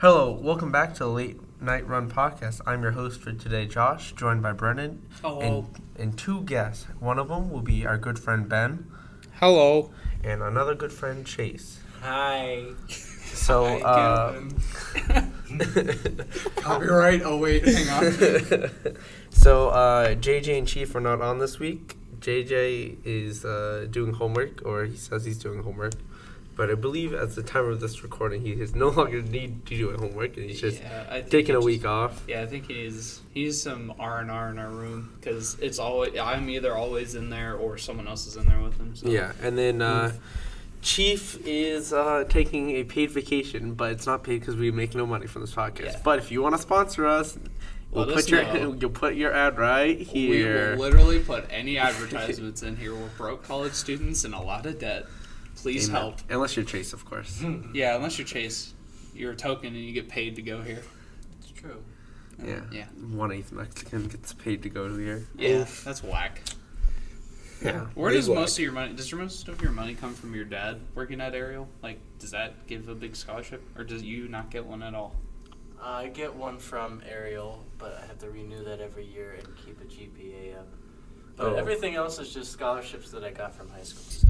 Hello, welcome back to the Late Night Run podcast. I'm your host for today, Josh, joined by Brennan. Hello. And two guests. One of them will be our good friend Ben. Hello. And another good friend, Chase. Hi. So, Copyright. Oh wait, hang on. So, JJ and Chief are not on this week. JJ is doing homework, or he says he's doing homework. But I believe at the time of this recording, he is no longer need to do homework, and he's just taking a week off. Yeah, I think he's some R&R in our room because it's always I'm either always in there or someone else is in there with him. So. Yeah, and then Chief is taking a paid vacation, but it's not paid because we make no money from this podcast. Yeah. But if you want to sponsor us, you'll put your ad right here. We will literally put any advertisements in here. We're broke college students and a lot of debt. Please help. Unless you're Chase, of course. Yeah, unless you're Chase. You're a token and you get paid to go here. It's true. Yeah. 1/8 Mexican gets paid to go here. Yeah, that's whack. Yeah. Where does most of your money? Does most of your money come from your dad working at Ariel? Like, does that give a big scholarship, or does you not get one at all? I get one from Ariel, but I have to renew that every year and keep a GPA up. But everything else is just scholarships that I got from high school. So.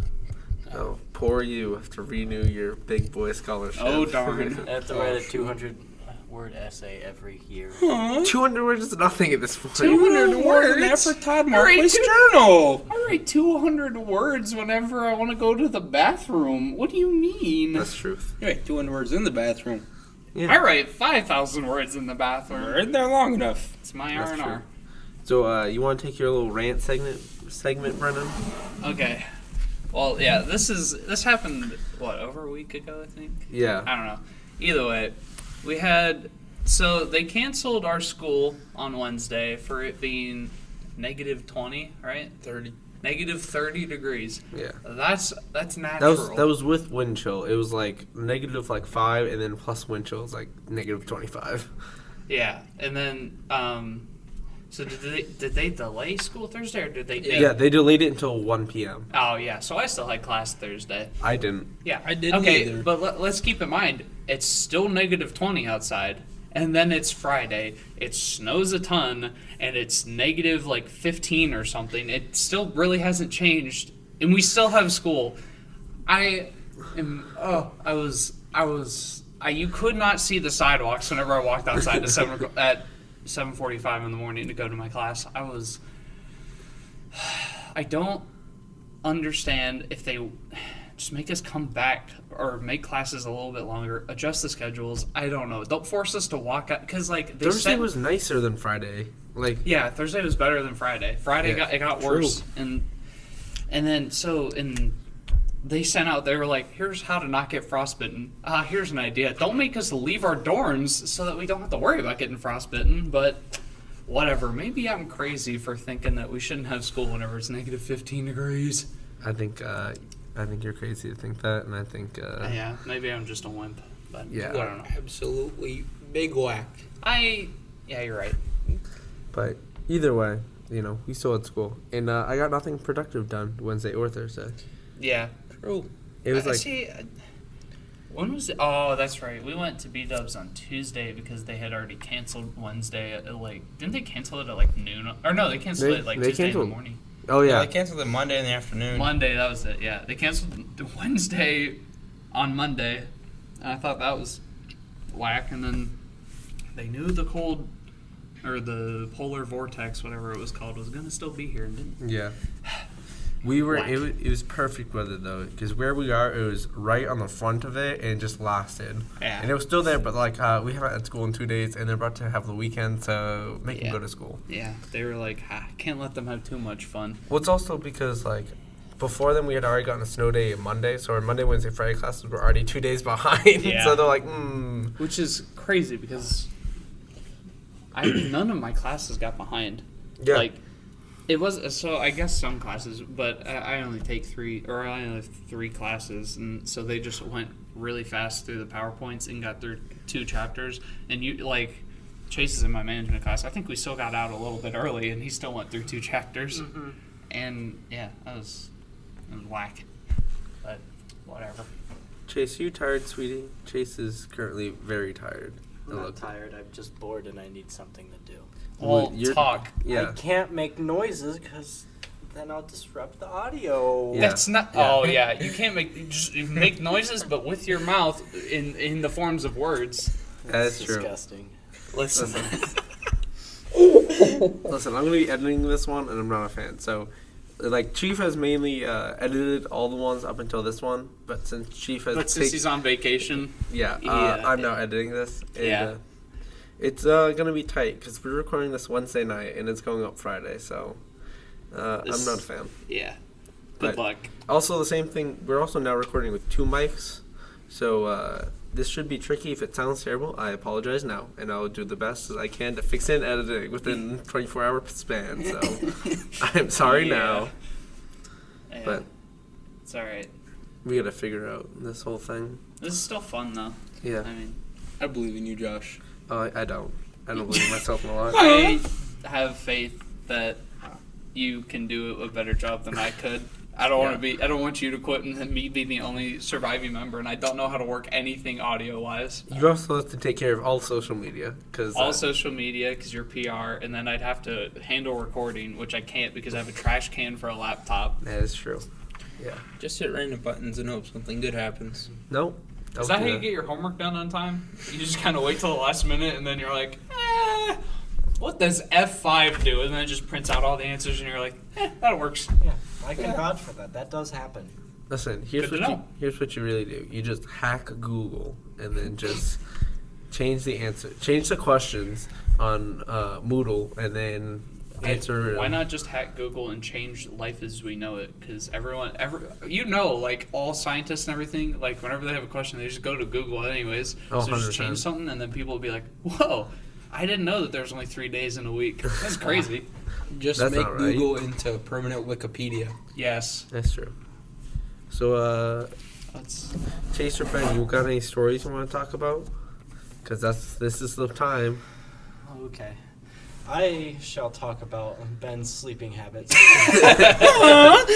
Oh, poor you have to renew your big boy scholarship. Oh, darn. I have to write a 200-word essay every year. 200 words is nothing at this point. 200 words? After Todd Markley's journal. I write 200 words whenever I want to go to the bathroom. What do you mean? That's truth. You write 200 words in the bathroom. Yeah. I write 5,000 words in the bathroom. We're in there long enough. It's my That's R&R. true. So, you want to take your little rant segment, Brennan? Okay. Well, yeah, this happened, over a week ago, I think? Yeah. I don't know. Either way, so they canceled our school on Wednesday for it being negative 20, right? 30. Negative 30 degrees. Yeah. That's natural. That was with wind chill. It was like negative 5, and then plus wind chill is like negative 25. Yeah, and then so did they delay school Thursday, or did they? Yeah, they delayed it until 1 p.m. Oh yeah, so I still had class Thursday. I didn't. Yeah, I didn't okay, either. but let's keep in mind it's still negative 20 outside, and then it's Friday. It snows a ton, and it's negative 15 or something. It still really hasn't changed, and we still have school. You could not see the sidewalks whenever I walked outside at 7:45 in the morning to go to my class. I don't understand if they just make us come back or make classes a little bit longer, adjust the schedules. I don't know. Don't force us to walk out because Thursday was nicer than Friday. Yeah, Thursday was better than Friday. Friday got worse, and then they sent out, they were like, here's how to not get frostbitten. Here's an idea. Don't make us leave our dorms so that we don't have to worry about getting frostbitten, but whatever. Maybe I'm crazy for thinking that we shouldn't have school whenever it's negative 15 degrees. I think you're crazy to think that, and I think... yeah, maybe I'm just a wimp, but I don't know. Absolutely big whack. Yeah, you're right. But either way, we still had school. And I got nothing productive done Wednesday or Thursday. Yeah. True. It was when was it? Oh, that's right. We went to B-Dubs on Tuesday because they had already canceled Wednesday at didn't they cancel it at noon? Or no, they canceled it Tuesday in the morning. Oh, yeah. They canceled it Monday in the afternoon. Monday, that was it, yeah. They canceled Wednesday on Monday, and I thought that was whack, and then they knew the cold, or the polar vortex, whatever it was called, was going to still be here, and didn't. Yeah. It was perfect weather, though, because where we are, it was right on the front of it, and just lasted. Yeah. And it was still there, but, we haven't had school in 2 days, and they're about to have the weekend, so make them go to school. Yeah, they were like, can't let them have too much fun. Well, it's also because, before then, we had already gotten a snow day Monday, so our Monday, Wednesday, Friday classes were already 2 days behind. Yeah. So they're like, Which is crazy, because none of my classes got behind. Yeah. It was, so I guess some classes, but I only take I only have 3 classes, and so they just went really fast through the PowerPoints and got through 2 chapters, and Chase is in my management class. I think we still got out a little bit early, and he still went through 2 chapters, and yeah, it was whack, but whatever. Chase, you tired, sweetie? Chase is currently very tired. I'm not tired. I'm just bored and I need something to do. Well, talk. Yeah. I can't make noises because then I'll disrupt the audio. Yeah. That's not. Yeah. Oh yeah, you can't make noises, but with your mouth in the forms of words. That's true. Disgusting. Listen. Listen, I'm gonna be editing this one, and I'm not a fan. So, like, Chief has mainly edited all the ones up until this one, but since Chief has, Since he's on vacation. I'm now editing this. And, it's gonna be tight because we're recording this Wednesday night, and it's going up Friday. So, I'm not a fan. Yeah. Good luck. Also, the same thing. We're also now recording with 2 mics, so this should be tricky. If it sounds terrible, I apologize now, and I'll do the best as I can to fix it and edit it within 24-hour span. So I'm sorry now, Yeah. but It's all right. we gotta figure out this whole thing. This is still fun though. Yeah, I mean, I believe in you, Josh. I don't believe in myself in a lot. I have faith that you can do a better job than I could. I don't want to be. I don't want you to quit and then me be the only surviving member, and I don't know how to work anything audio wise. You also have to take care of all social media because All social media because you're PR, and then I'd have to handle recording, which I can't because I have a trash can for a laptop. that is true. Yeah. Just hit random buttons and hope something good happens. Nope. Is that how you get your homework done on time? You just kind of wait till the last minute, and then you're like, what does F5 do? And then it just prints out all the answers, and you're like, that works. Yeah, I can vouch for that. That does happen. Listen, Good to know. here's what you really do. You just hack Google and then just change the answer, change the questions on Moodle, and then answer. Why not just hack Google and change life as we know it? Because like all scientists and everything, like whenever they have a question, they just go to Google anyways. Oh, so just 100%. change something, and then people will be like, whoa, I didn't know that there's only 3 days in a week. That's crazy. Just That's make not right. Google into permanent Wikipedia. Yes. That's true. So, That's Chase, your friend, you got any stories you want to talk about? Because this is the time. Okay. I shall talk about Ben's sleeping habits. Don't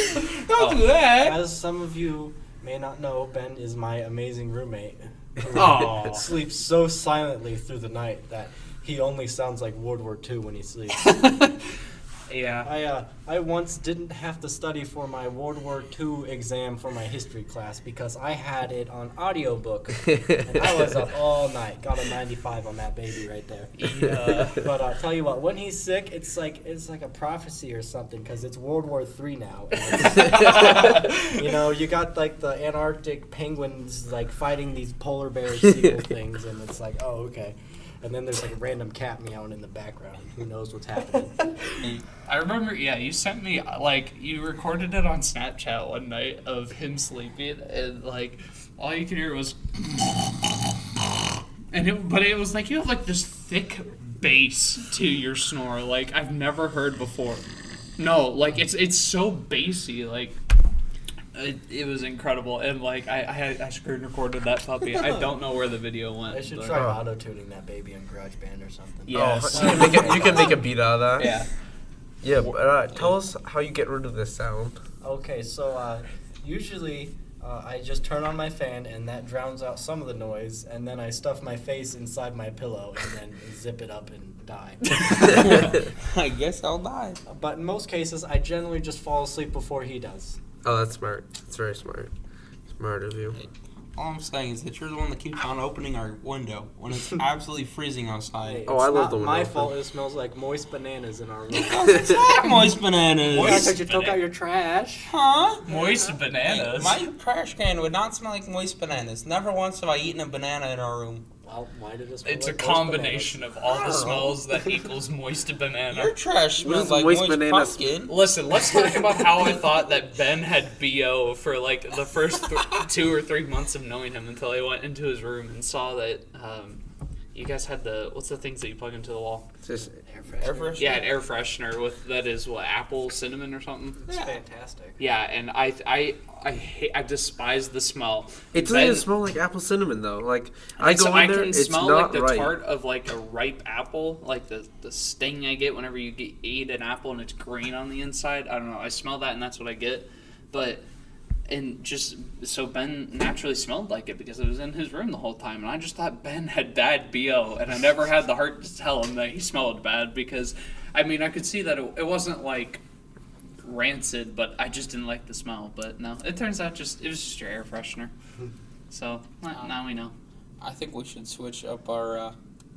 do that. As some of you may not know, Ben is my amazing roommate. Who Aw. sleeps so silently through the night that he only sounds like World War II when he sleeps. yeah. I once didn't have to study for my World War II exam for my history class because I had it on audiobook. And I was up all night. Got a 95 on that baby right there. Yeah. But I'll tell you what, when he's sick, it's like a prophecy or something because it's World War III now. You know, you got like the Antarctic penguins like fighting these polar bear seal things, and it's like, oh, okay. And then there's like a random cat meowing in the background. Who knows what's happening? I remember, you sent me, you recorded it on Snapchat one night of him sleeping, and, all you could hear was, but it was like, you have, this thick bass to your snore, I've never heard before. No, it's so bassy, it was incredible, and, I screen recorded that puppy. I don't know where the video went. I should but- try auto-tuning that baby on GarageBand or something. Yes. Oh, you can make a beat out of that. Yeah. Yeah, but tell us how you get rid of this sound. Okay, so usually I just turn on my fan and that drowns out some of the noise, and then I stuff my face inside my pillow and then zip it up and die. I guess I'll die. But in most cases, I generally just fall asleep before he does. Oh, that's smart. That's very smart. Smart of you. All I'm saying is that you're the one that keeps on opening our window when it's absolutely freezing outside. Hey, Oh, it's I love not the window my open. fault it smells like moist bananas in our room. It's not moist bananas. Why because you took out your trash? Huh? Moist bananas. My trash can would not smell like moist bananas. Never once have I eaten a banana in our room. Well, why did it smell It's a like moist combination of all I the don't know. smells that equals moist banana. Your trash What smells is like moist moist banana pumpkin. Listen, let's talk about how I thought that Ben had BO for the first 2 or 3 months of knowing him until I went into his room and saw that you guys had what's the things that you plug into the wall? Just Air freshener? Yeah, an air freshener with that is apple cinnamon or something. It's Yeah. fantastic. Yeah, and I despise the smell. it doesn't Ben- even smell like apple cinnamon though. I go in there, can it's smell not the right. tart of a ripe apple, the sting I get whenever you eat an apple and it's green on the inside. I don't know. I smell that and that's what I get. But And just so Ben naturally smelled like it because it was in his room the whole time, and I just thought Ben had bad BO, and I never had the heart to tell him that he smelled bad because, I mean, I could see that it wasn't like rancid, but I just didn't like the smell. But no, it turns out it was just your air freshener. So now we know. I think we should switch up our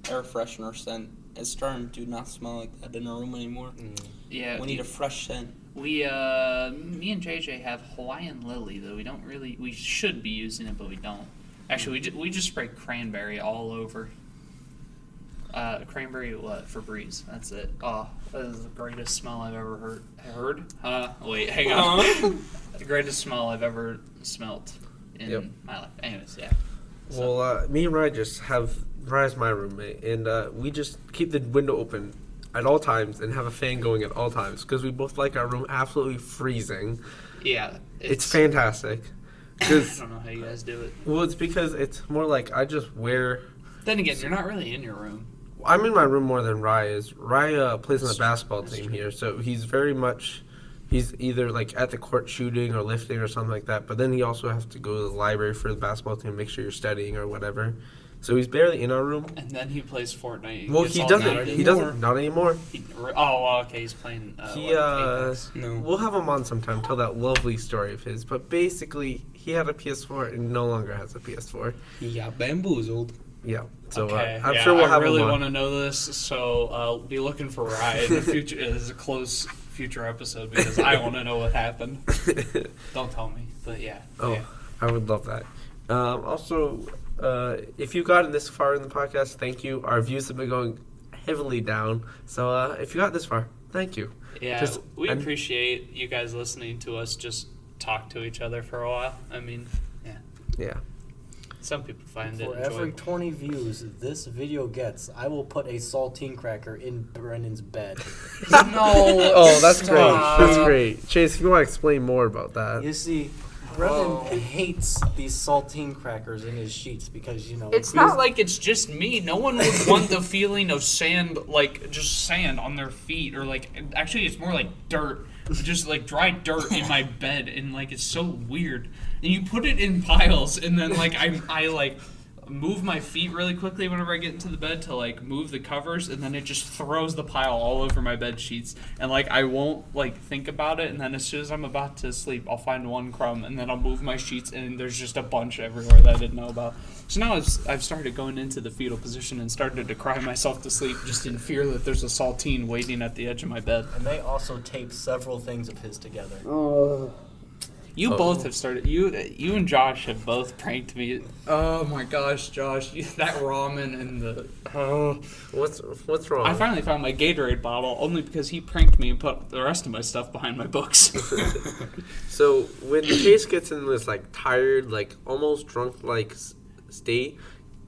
air freshener scent. It's starting to not smell like that in our room anymore. Yeah, We need a fresh scent. me and JJ have Hawaiian Lily, though we should be using it, but we don't. Actually, we just spray cranberry all over. Cranberry Febreze. That's it. Oh, that is the greatest smell I've ever heard. Wait, hang on. The greatest smell I've ever smelt in my life. Anyways, yeah. So. Well, me and Ryan's my roommate, and we just keep the window open at all times and have a fan going at all times because we both like our room absolutely freezing. Yeah. It's fantastic. I don't know how you guys do it. Well, it's because it's more like I just wear... Then again, you're not really in your room. I'm in my room more than Rye is. Rye plays on the basketball team here, so he's very much... He's either like at the court shooting or lifting or something like that, but then he also has to go to the library for the basketball team, make sure you're studying or whatever. So he's barely in our room. And then he plays Fortnite. Well, he doesn't. He doesn't. Not anymore. Okay. He's playing. No. We'll have him on sometime. Tell that lovely story of his. But basically, he had a PS4 and no longer has a PS4. He got bamboozled. Yeah. So Okay. I'm sure we'll have I really him on. want to know this, so I'll be looking for Rye in the future. As a close future episode because I want to know what happened. Don't tell me, but yeah. Oh, yeah. I would love that. Also, if you've gotten this far in the podcast, thank you. Our views have been going heavily down. So if you got this far, thank you. Yeah, we appreciate you guys listening to us just talk to each other for a while. I mean, yeah. Yeah. Some people find it For enjoyable. every 20 views this video gets, I will put a saltine cracker in Brennan's bed. No. Oh, that's great. stop. That's great. Chase, if you want to explain more about that. You see, Brennan hates these saltine crackers in his sheets because, you know... It's not like it's just me. No one would want the feeling of sand, like just sand on their feet, or like actually it's more like dirt, just like dry dirt in my bed, and like it's so weird. And you put it in piles, and then like I like move my feet really quickly whenever I get into the bed to like move the covers, and then it just throws the pile all over my bed sheets, and like I won't like think about it, and then as soon as I'm about to sleep I'll find one crumb, and then I'll move my sheets, and there's just a bunch everywhere that I didn't know about. So now I've started going into the fetal position and started to cry myself to sleep just in fear that there's a saltine waiting at the edge of my bed. And they also taped several things of his together. You both have started. You and Josh have both pranked me. Oh my gosh, Josh, that ramen and the. What's wrong? I finally found my Gatorade bottle only because he pranked me and put the rest of my stuff behind my books. So when Chase gets in this like tired, like almost drunk like state,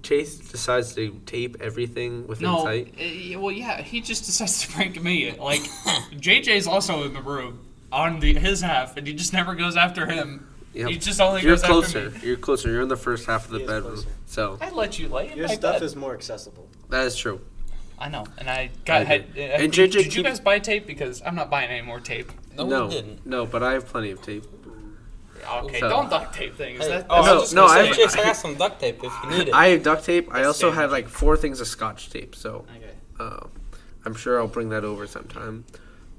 Chase decides to tape everything within sight. Well, yeah, he just decides to prank me. Like JJ's also in the room on his half, and he just never goes after him. Yep. He just only You're goes closer. after me. You're closer. You're in the first half of the He is bedroom. closer. So I'd let you lay in Your my stuff bed. is more accessible. that is true. I know, and I got. I did. And did JJ you guys buy tape? Because I'm not buying any more tape. No, we didn't. No, but I have plenty of tape. Okay, So- don't duct tape things. Hey, That- oh, No, I was just no, gonna I- say, Chase, I got some duct tape if you need it. I have duct tape. I That's also standard. have like 4 things of Scotch tape. So Okay. I'm sure I'll bring that over sometime.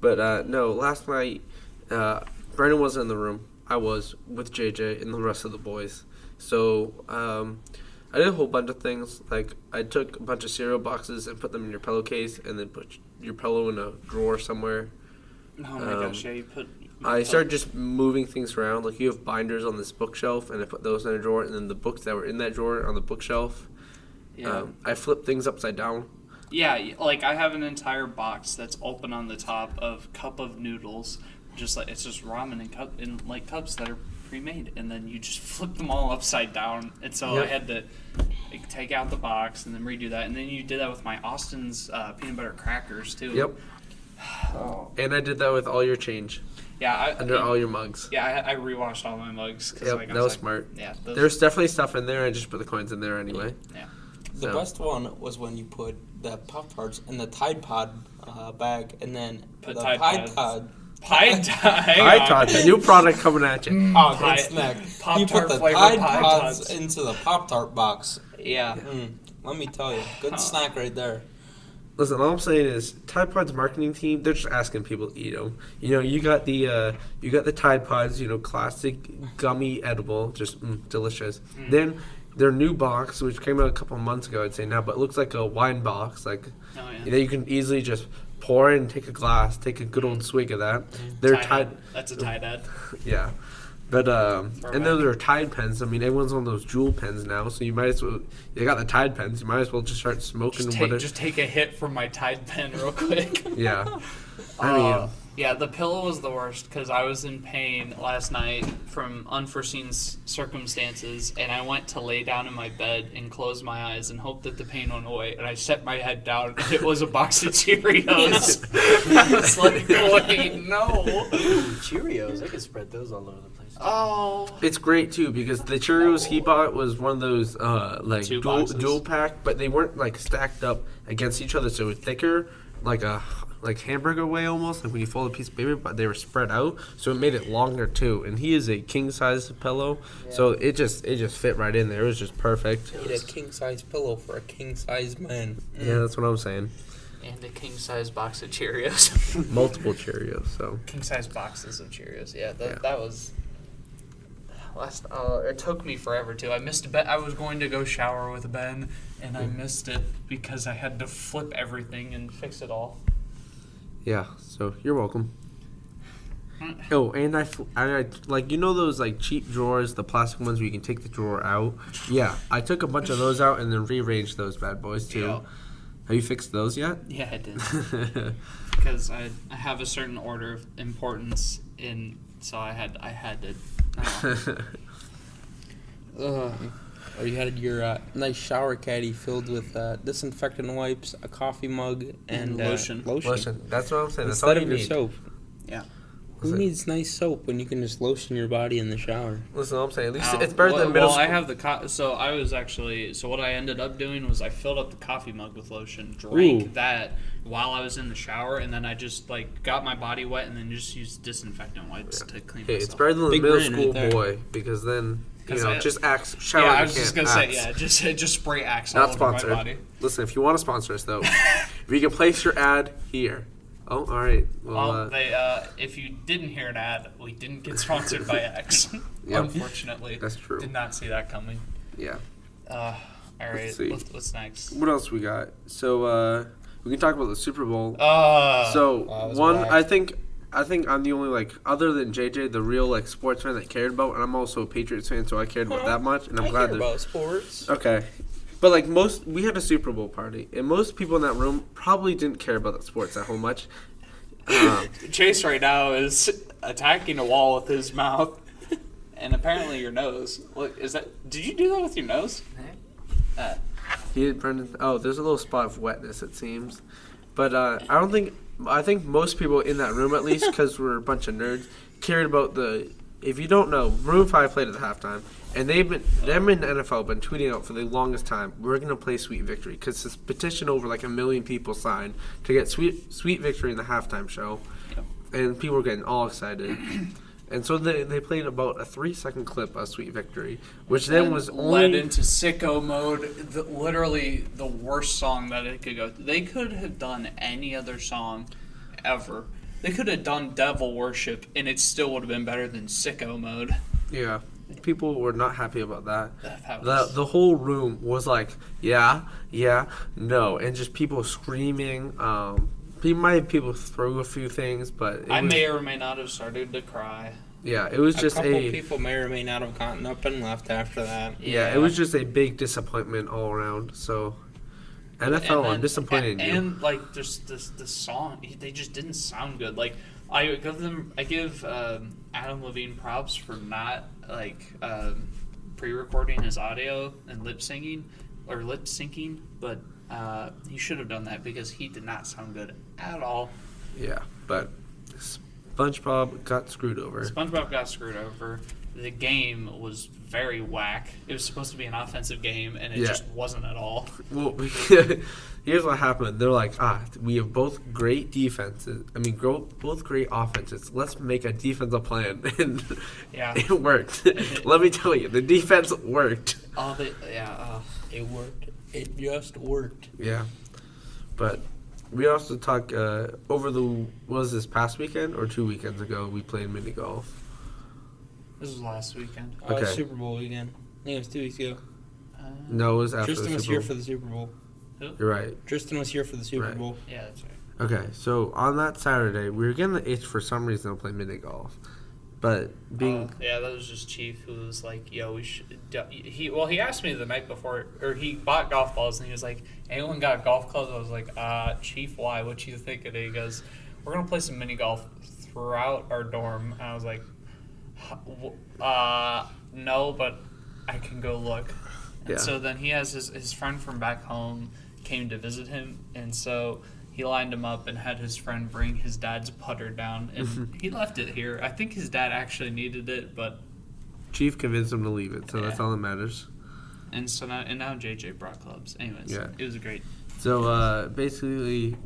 But no, last night Brennan wasn't in the room. I was with JJ and the rest of the boys. So I did a whole bunch of things. Like I took a bunch of cereal boxes and put them in your pillowcase, and then put your pillow in a drawer somewhere. Oh my gosh, yeah, you put. I started just moving things around. Like you have binders on this bookshelf, and I put those in a drawer, and then the books that were in that drawer on the bookshelf. Yeah. I flipped things upside down. Yeah, like I have an entire box that's open on the top of cup of noodles, just like it's just ramen in like cups that are pre-made, and then you just flip them all upside down. And so Yep. I had to like, take out the box and then redo that, and then you did that with my Austin's peanut butter crackers too. Yep. And I did that with all your change Yeah. under all your mugs. Yeah, I rewashed all my mugs. Cause, Yep, like, I that was like, smart. Yeah. There's definitely stuff in there. I just put the coins in there anyway. Yeah. The So. best one was when you put the Pop Tarts in the Tide Pod bag, and then Put the Tide Tide Pods. Pod Tide. Tide Pods, a new product coming at you. Oh, Pie- good snack. Pop-Tart You put the flavored Tide Pie Pods Tarts. into the Pop-Tart box. Yeah. Let me tell you, good snack right there. Listen, all I'm saying is Tide Pods marketing team, they're just asking people to eat them. You know, you got the Tide Pods, you know, classic gummy edible, just delicious. Then their new box, which came out a couple months ago, I'd say now, but it looks like a wine box, like that you can easily just pour in, take a glass, take a good old swig of that. They're Tide. That's a Tide ad. Yeah. But and then there are Tide pens. I mean, everyone's on those Juul pens now, so you might as well. You got the Tide pens. You might as well just start smoking. Just take a hit from my Tide pen real quick. Yeah. I mean, yeah, the pillow was the worst because I was in pain last night from unforeseen circumstances, and I went to lay down in my bed and close my eyes and hope that the pain went away. And I set my head down, and it was a box of Cheerios. I was like, wait, no. Cheerios, I could spread those all over the place. Oh. it's great too because the Cheerios he bought was one of those like Two dual, boxes. dual pack, but they weren't like stacked up against each other, so it was thicker, like a hamburger way almost, like when you fold a piece of paper, but they were spread out, so it made it longer too. And he is a king size pillow, so it just fit right in there. It was just perfect. Need a king size pillow for a king size man. Yeah, that's what I'm saying. And a king size box of Cheerios. Multiple Cheerios, so King size boxes of Cheerios. Yeah, Yeah. that was. It took me forever too. I missed Ben. I was going to go shower with Ben, and I missed it because I had to flip everything and fix it all. yeah. So you're welcome. Oh, and I like, you know those like cheap drawers, the plastic ones where you can take the drawer out. Yeah, I took a bunch of those out and then rearranged those bad boys too. Yeah. Have you fixed those yet? Yeah, I did. Because I have a certain order of importance in, so I had to. Or you had your nice shower caddy filled with disinfectant wipes, a coffee mug, and lotion. Listen, that's what I'm saying. That's all Instead you of your need. soap. Yeah. Who Listen. needs nice soap when you can just lotion your body in the shower? Listen, I'm saying at least it's better than middle Well, school. I have the so I was actually what I ended up doing was I filled up the coffee mug with lotion, drank Ooh. that while I was in the shower, and then I just like got my body wet and then just used disinfectant wipes to clean Hey, myself. it's better than the Big middle brain right school there. boy because then you 'Cause know I- just axe shower. Yeah, I in was the just can, gonna say Axe. just spray Axe all Not over sponsored. my body. Listen, if you want to sponsor us though, if you can place your ad here. Oh, all right. Well, If you didn't hear an ad, we didn't get sponsored by Axe. Yep. Unfortunately, That's true. Did not see that coming. yeah. All right, see. what's next? What else we got? So we can talk about the Super Bowl. Wow, So that was one, whack. I think I'm the only like other than JJ, the real like sports fan that cared about, and I'm also a Patriots fan, so I cared about that much, and I'm glad care that. about sports. Okay, but like we had a Super Bowl party, and most people in that room probably didn't care about the sports that whole much. Chase right now is attacking a wall with his mouth, and apparently your nose. Look, did you do that with your nose? He did Brendan. Oh, there's a little spot of wetness, it seems, but I think most people in that room, at least, because we're a bunch of nerds, cared about the. If you don't know, Maroon 5 played at the halftime, and them in the NFL have been tweeting out for the longest time, we're going to play Sweet Victory, because this petition over like 1 million people signed to get Sweet Victory in the halftime show, and people were getting all excited. And so they played about a 3-second clip of Sweet Victory, which then was led only... into sicko mode. Literally the worst song that it could go. They could have done any other song ever. They could have done Devil Worship, and it still would have been better than Sicko Mode. Yeah, people were not happy about that. That was- The whole room was like, yeah, no, and just people screaming. People throw a few things, but I may or may not have started to cry. yeah, it was just a couple people may or may not have gotten up and left after that. yeah, it was just a big disappointment all around. So NFL, I'm disappointed in you. And like just the song, they just didn't sound good. Like I give Adam Levine props for not pre-recording his audio and lip syncing, but he should have done that because he did not sound good at all. Yeah, but SpongeBob got screwed over. SpongeBob got screwed over. the game was very whack. It was supposed to be an offensive game, and it Yeah. just wasn't at all. Well, here's what happened. They're like, we have both great defenses. I mean, both great offenses. Let's make a defensive plan, and Yeah. it worked. Let me tell you, the defense worked. It worked. It just worked. Yeah, but we also talked over was this past weekend or 2 weekends ago? We played mini golf. This was last weekend. Okay. Super Bowl weekend. I think it was 2 weeks ago. No, it was after Tristan the was Super here Bowl. for the Super Bowl. You're right. Tristan was here for the Super Right. Bowl. Yeah, that's right. Okay, so on that Saturday, we were getting the itch for some reason to play mini golf, but That was just Chief who was like, "Yo, we should." He asked me the night before, or he bought golf balls, and he was like, "Anyone got golf clubs?" I was like, Chief, why? What you thinking?" He goes, "We're gonna play some mini golf throughout our dorm." And I was like, "No, but I can go look." And Yeah. so then he has his friend from back home came to visit him, and so he lined him up and had his friend bring his dad's putter down, and he left it here. I think his dad actually needed it, but Chief convinced him to leave it, so that's Yeah. all that matters. and now JJ brought clubs. Anyways, Yeah. it was great. So basically,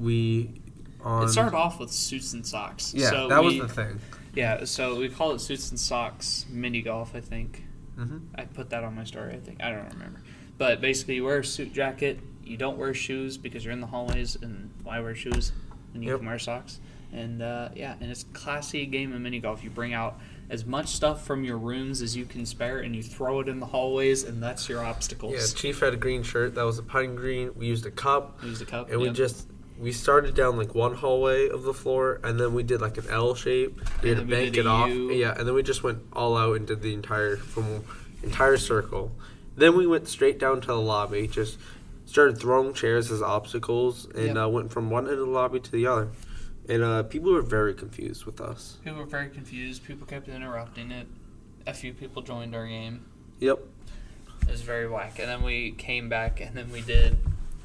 It started off with suits and socks. Yeah, so that was the thing. Yeah, so we call it suits and socks mini golf, I think. Mm-hmm. I put that on my story, I think. I don't remember. But basically, you wear a suit jacket. You don't wear shoes because you're in the hallways, and why wear shoes when you Yep. can wear socks? And and it's a classy game of mini golf. You bring out as much stuff from your rooms as you can spare, and you throw it in the hallways, and that's your obstacles. Yeah, Chief had a green shirt. That was a putting green. We used a cup, Use the cup. and yep. we started down like one hallway of the floor, and then we did like an L shape. We had to And then we bank did it a off. U. Yeah, and then we just went all out and did the entire circle. Then we went straight down to the lobby. Just started throwing chairs as obstacles, and Yep. went from one end of the lobby to the other. And people were very confused with us. People were very confused. People kept interrupting it. A few people joined our game. Yep. It was very whack. And then we came back, and then we did.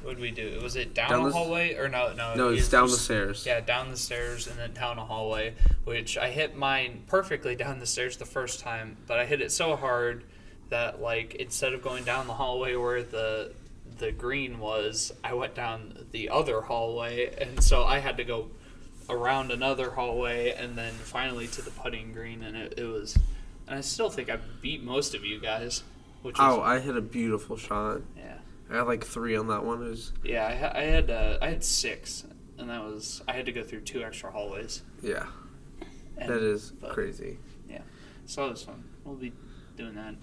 What did we do? Was it down Down a the- hallway or no? No, it's down the stairs. Yeah, down the stairs and then down a hallway. Which I hit mine perfectly down the stairs the first time, but I hit it so hard that like instead of going down the hallway where the green was, I went down the other hallway, and so I had to go around another hallway and then finally to the putting green, and it was. And I still think I beat most of you guys. Which was, I hit a beautiful shot. yeah. I had like 3 on that one. It was, Yeah, I had 6, and that was I had to go through 2 extra hallways. yeah, And, that is but- crazy. So it was fun. We'll be doing that.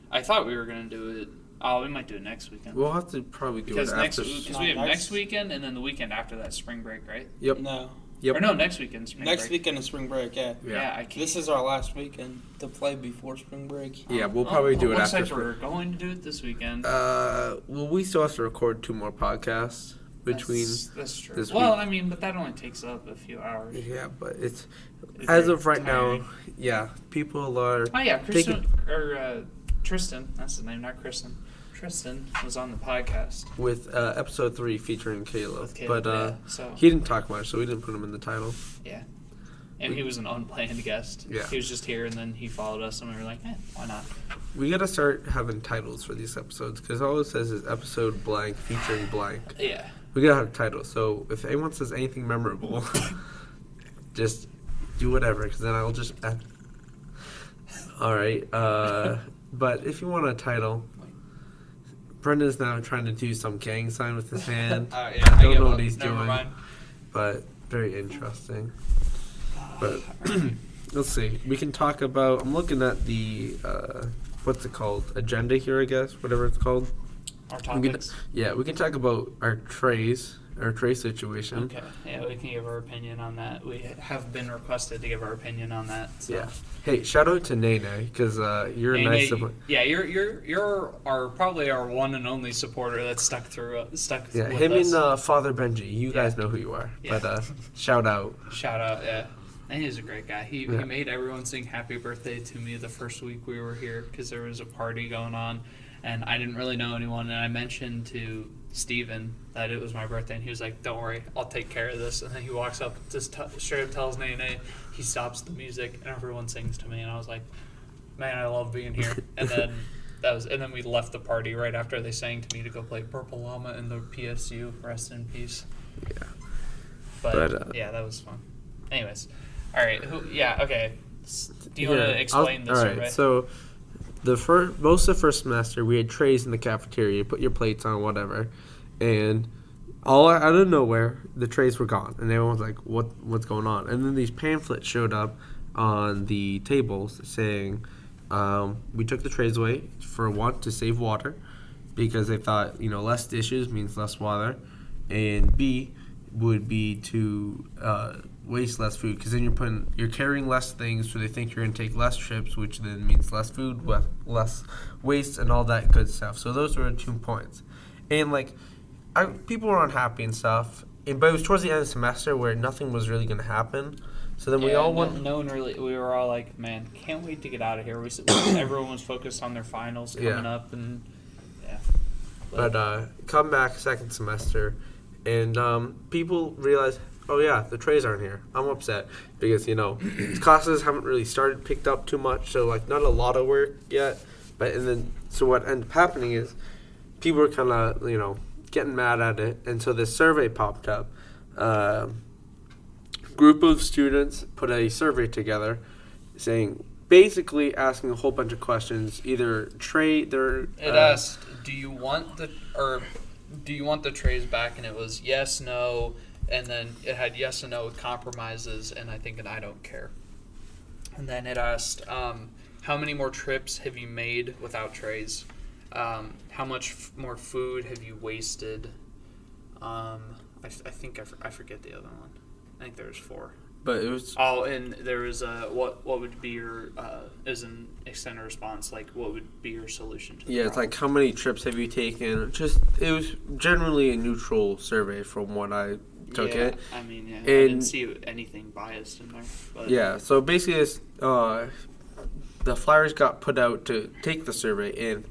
I thought we were gonna do it. Oh, we might do it next weekend. We'll have to probably do because it next after. because we have next weekend and then the weekend after that spring break, right? Yep. No. Yep. Or no, next weekend spring Next break. weekend is spring break, yeah. Yeah, I can't. This is our last weekend to play before spring break. Yeah, we'll probably do it looks after. like we're going to do it this weekend. Well, we still have to record 2 more podcasts between. That's true. this Well, week. I mean, but that only takes up a few hours. Yeah, but it's It's as very of right tiring. now. Yeah, people are. Oh yeah, Tristan- Tristan. That's his name, not Kristen. Tristan was on the podcast With episode 3 featuring Caleb, with Caleb. but yeah, so he didn't talk much, so we didn't put him in the title. yeah, and he was an unplanned guest. Yeah. He was just here, and then he followed us, and we were like, why not? We gotta start having titles for these episodes because all it says is episode blank featuring blank. Yeah. We gotta have titles. So if anyone says anything memorable, just do whatever, because then I'll just. All right. But if you want a title, Brenda's now trying to do some gang sign with his hand. Yeah, I don't give know up. what he's Never doing, mind. but very interesting. But Alright. let's see. We can talk about. I'm looking at the what's it called? Agenda here, I guess. Whatever it's called. Our We can, topics. yeah, we can talk about our tray situation. Okay. Yeah, we can give our opinion on that. We have been requested to give our opinion on that. So. Yeah. Hey, shout out to Nene because you're a And nice. yeah, you're our probably our one and only supporter that stuck Yeah, with him us. and Father Benji. You guys Yeah. know who you are. Yeah. But shout out. Shout out, yeah. And he's a great guy. He Yeah. made everyone sing happy birthday to me the first week we were here because there was a party going on, and I didn't really know anyone. And I mentioned to Steven that it was my birthday, and he was like, "Don't worry, I'll take care of this." And then he walks up, just straight up tells Nene. He stops the music, and everyone sings to me. And I was like, man, I love being here. And then and then we left the party right after they sang to me to go play Purple Llama in the PSU. Rest in peace. Yeah. But yeah, that was fun. Anyways, all right. Okay. Do you want to explain the survey? All right. So most of the first semester, we had trays in the cafeteria. You put your plates on, whatever, and all out of nowhere, the trays were gone, and everyone was like, "What's going on?" And then these pamphlets showed up on the tables saying, "We took the trays away for one to save water, because they thought less dishes means less water, and B would be to waste less food, because then you're carrying less things, so they think you're gonna take less trips, which then means less food, less waste, and all that good stuff." So those were 2 points, and people were unhappy and stuff, but it was towards the end of the semester where nothing was really gonna happen. So then we all went. No one really. We were all like, "Man, can't wait to get out of here." Everyone was focused on their finals coming up, and yeah. But come back second semester, and people realized, oh yeah, the trays aren't here. I'm upset because classes haven't really picked up too much, so not a lot of work yet. So what ended up happening is people were kind of getting mad at it, and so this survey popped up. Group of students put a survey together, basically asking a whole bunch of questions. Either it asked, do you want the trays back? And it was yes, no, and then it had yes and no with compromises, and I think an I don't care. And then it asked, how many more trips have you made without trays? How much more food have you wasted? I forget the other one. I think there was 4. But it was. Oh, and there was what would be your as an extended response, what would be your solution to the problem? It's how many trips have you taken? It was generally a neutral survey from what I took it. I mean, I didn't see anything biased in there. But. Yeah, so basically the flyers got put out to take the survey, and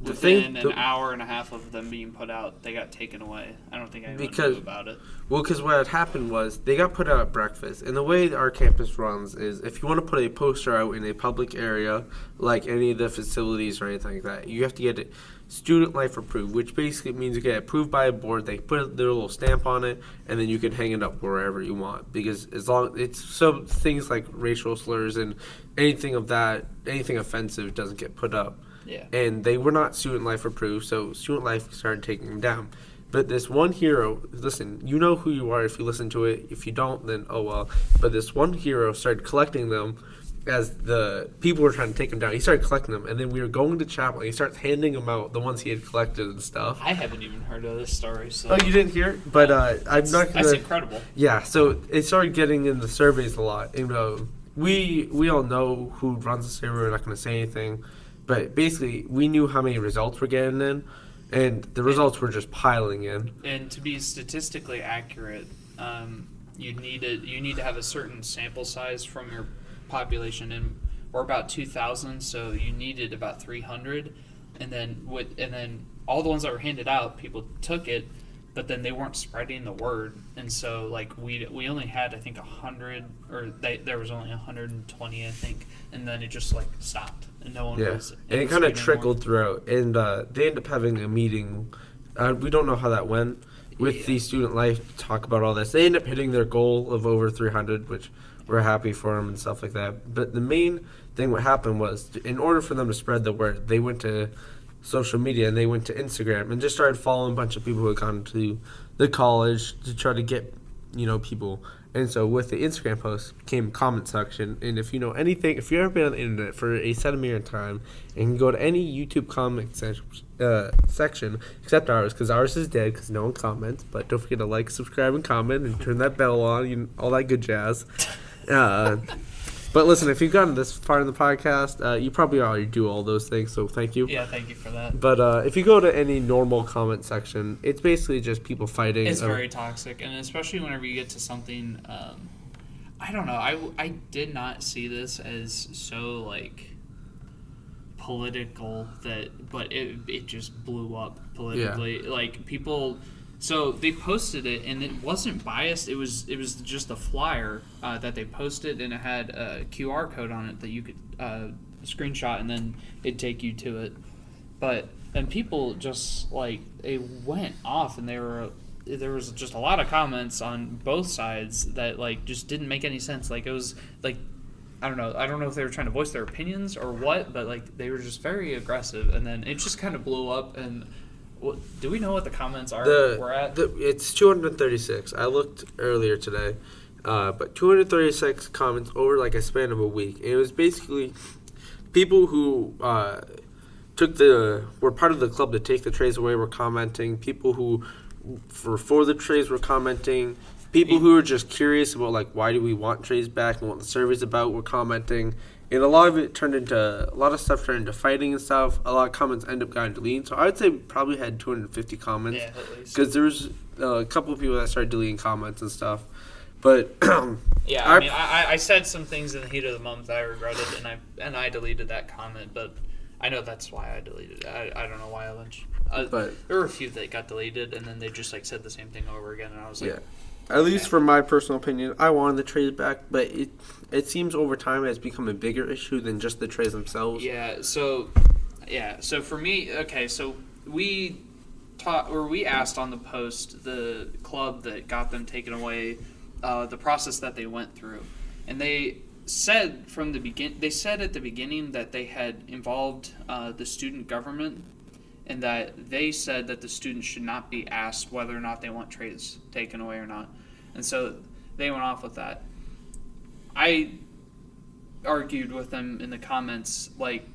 within an hour and a half of them being put out, they got taken away. I don't think anyone knew about it. Well, because what had happened was they got put out at breakfast. And the way our campus runs is if you want to put a poster out in a public area, like any of the facilities or anything like that, you have to get it student life approved, which basically means you get approved by a board. They put their little stamp on it, and then you can hang it up wherever you want. Because things like racial slurs and anything offensive doesn't get put up. Yeah. And they were not student life approved, so student life started taking them down. But this one hero, listen, you know who you are if you listen to it. If you don't, then oh well. But this one hero started collecting them as the people were trying to take them down. He started collecting them, and then we were going to chapel, and he starts handing them out, the ones he had collected and stuff. I haven't even heard of this story. So. Oh, you didn't hear it? But I'm not going to... That's incredible. Yeah, so it started getting in the surveys a lot. And we all know who runs the survey. We're not going to say anything. But basically, we knew how many results were getting in, and the results were just piling in. And to be statistically accurate, you need to have a certain sample size from your population, and we're about 2,000, so you needed about 300. And then all the ones that were handed out, people took it, but then they weren't spreading the word, and so we only had I think 100, or there was only 120 I think, and then it just stopped. And no one was. And it kind of trickled throughout, and they ended up having a meeting. We don't know how that went with the student life to talk about all this. They ended up hitting their goal of over 300, which we're happy for them and stuff like that. But the main thing, what happened was, in order for them to spread the word, they went to social media and they went to Instagram and just started following a bunch of people who had gone to the college to try to get people. And so with the Instagram post came a comment section, and if you know anything, if you've ever been on the internet for a set amount of time, and you go to any YouTube comment section, except ours, because ours is dead because no one comments, but don't forget to like, subscribe, and comment, and turn that bell on, all that good jazz. But listen, if you've gotten this far in the podcast, you probably already do all those things, so thank you. Yeah, thank you for that. But if you go to any normal comment section, it's basically just people fighting. It's very toxic, and especially whenever you get to something, I don't know, I did not see this as so, political, but it just blew up politically. Yeah. People... So they posted it, and it wasn't biased. It was just a flyer that they posted, and it had a QR code on it that you could screenshot, and then it'd take you to it. But and people just like it went off, and there was just a lot of comments on both sides that like just didn't make any sense. Like it was like I don't know if they were trying to voice their opinions or what, but like they were just very aggressive, and then it just kind of blew up. And do we know what the comments are we're at? It's 236. I looked earlier today, but 236 comments over like a span of a week. And it was basically people who were part of the club to take the trays away were commenting. People who for the trays were commenting. People who are just curious about like why do we want trays back and what the survey's about were commenting, and a lot of stuff turned into fighting and stuff. A lot of comments end up getting deleted. So I would say we probably had 250 comments. Yeah, at least. Because there was a couple of people that started deleting comments and stuff. But yeah, I mean, I said some things in the heat of the moment that I regretted, and I deleted that comment, but I know that's why I deleted it. I don't know why a bunch. But there were a few that got deleted, and then they just like said the same thing over again, and I was like, yeah. At least from my personal opinion, I wanted the trays back, but it seems over time it has become a bigger issue than just the trays themselves. Yeah. So for me, okay. So we asked on the post the club that got them taken away, the process that they went through, and they said from the They said at the beginning that they had involved the student government, and that they said that the students should not be asked whether or not they want trays taken away or not. And so they went off with that. I argued with them in the comments, like,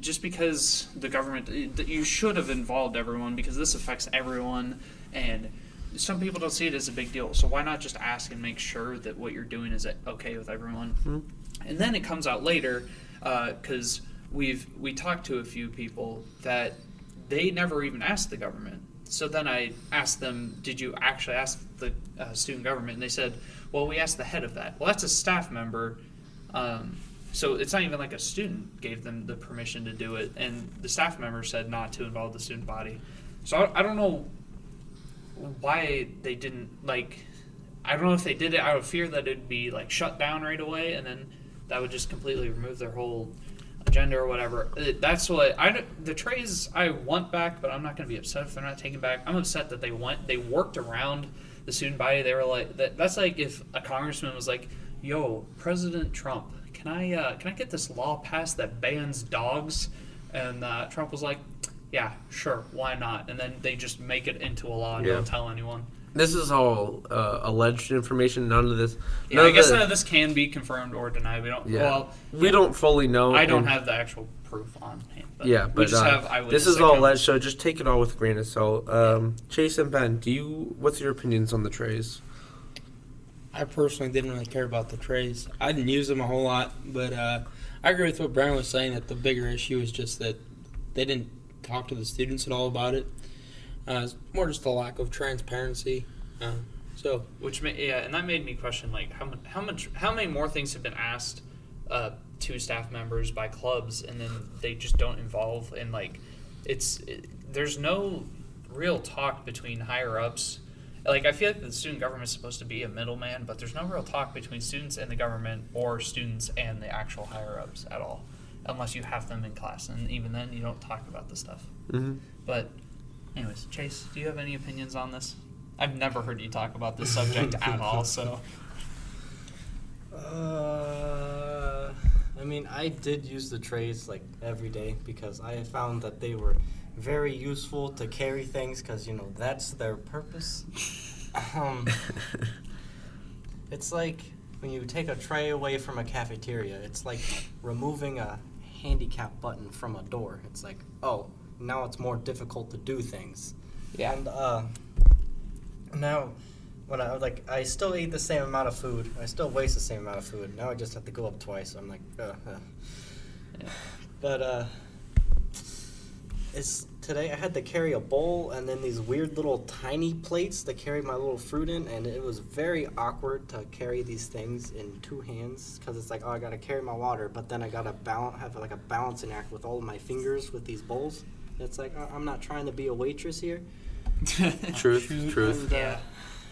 just because the government, you should have involved everyone because this affects everyone, and some people don't see it as a big deal. So why not just ask and make sure that what you're doing is okay with everyone? Mm-hmm. And then it comes out later, because we talked to a few people that they never even asked the government. So then I asked them, did you actually ask the student government? And they said, well, we asked the head of that. Well, that's a staff member. So it's not even like a student gave them the permission to do it. And the staff member said not to involve the student body. So I don't know why they didn't, like, I don't know if they did it out of fear that it'd be, like, shut down right away, and then that would just completely remove their whole agenda or whatever. That's what the trays I want back, but I'm not going to be upset if they're not taken back. I'm upset that they worked around the student body. They were like, that's like if a congressman was like, yo, President Trump, can I get this law passed that bans dogs? And Trump was like, yeah, sure, why not? And then they just make it into a law and don't tell anyone. This is all alleged information. None of this. Yeah, I guess none of this can be confirmed or denied. We don't. Yeah. Well, we don't fully know. I don't have the actual proof on hand. But yeah, but we just have eyewitness. This is all alleged, so just take it all with a grain of salt. Chase and Ben, what's your opinions on the trays? I personally didn't really care about the trays. I didn't use them a whole lot, but I agree with what Brian was saying, that the bigger issue is just that they didn't talk to the students at all about it. It's more just a lack of transparency. And that made me question, like, how many more things have been asked to staff members by clubs, and then they just don't involve, and like, there's no real talk between higher ups. Like, I feel like the student government is supposed to be a middleman, but there's no real talk between students and the government or students and the actual higher ups at all, unless you have them in class, and even then you don't talk about this stuff. Mm-hmm. But anyways, Chase, do you have any opinions on this? I've never heard you talk about this subject at all, so. I mean, I did use the trays, like, every day because I found that they were very useful to carry things because, that's their purpose. It's like when you take a tray away from a cafeteria, it's like removing a handicap button from a door. It's like, oh, now it's more difficult to do things. Yeah. And now when I still eat the same amount of food. I still waste the same amount of food. Now I just have to go up twice. So I'm like, Yeah. But today I had to carry a bowl and then these weird little tiny plates to carry my little fruit in, and it was very awkward to carry these things in two hands because it's like, oh, I gotta carry my water, but then I gotta have like a balancing act with all of my fingers with these bowls. It's like, I'm not trying to be a waitress here. Truth. And, yeah.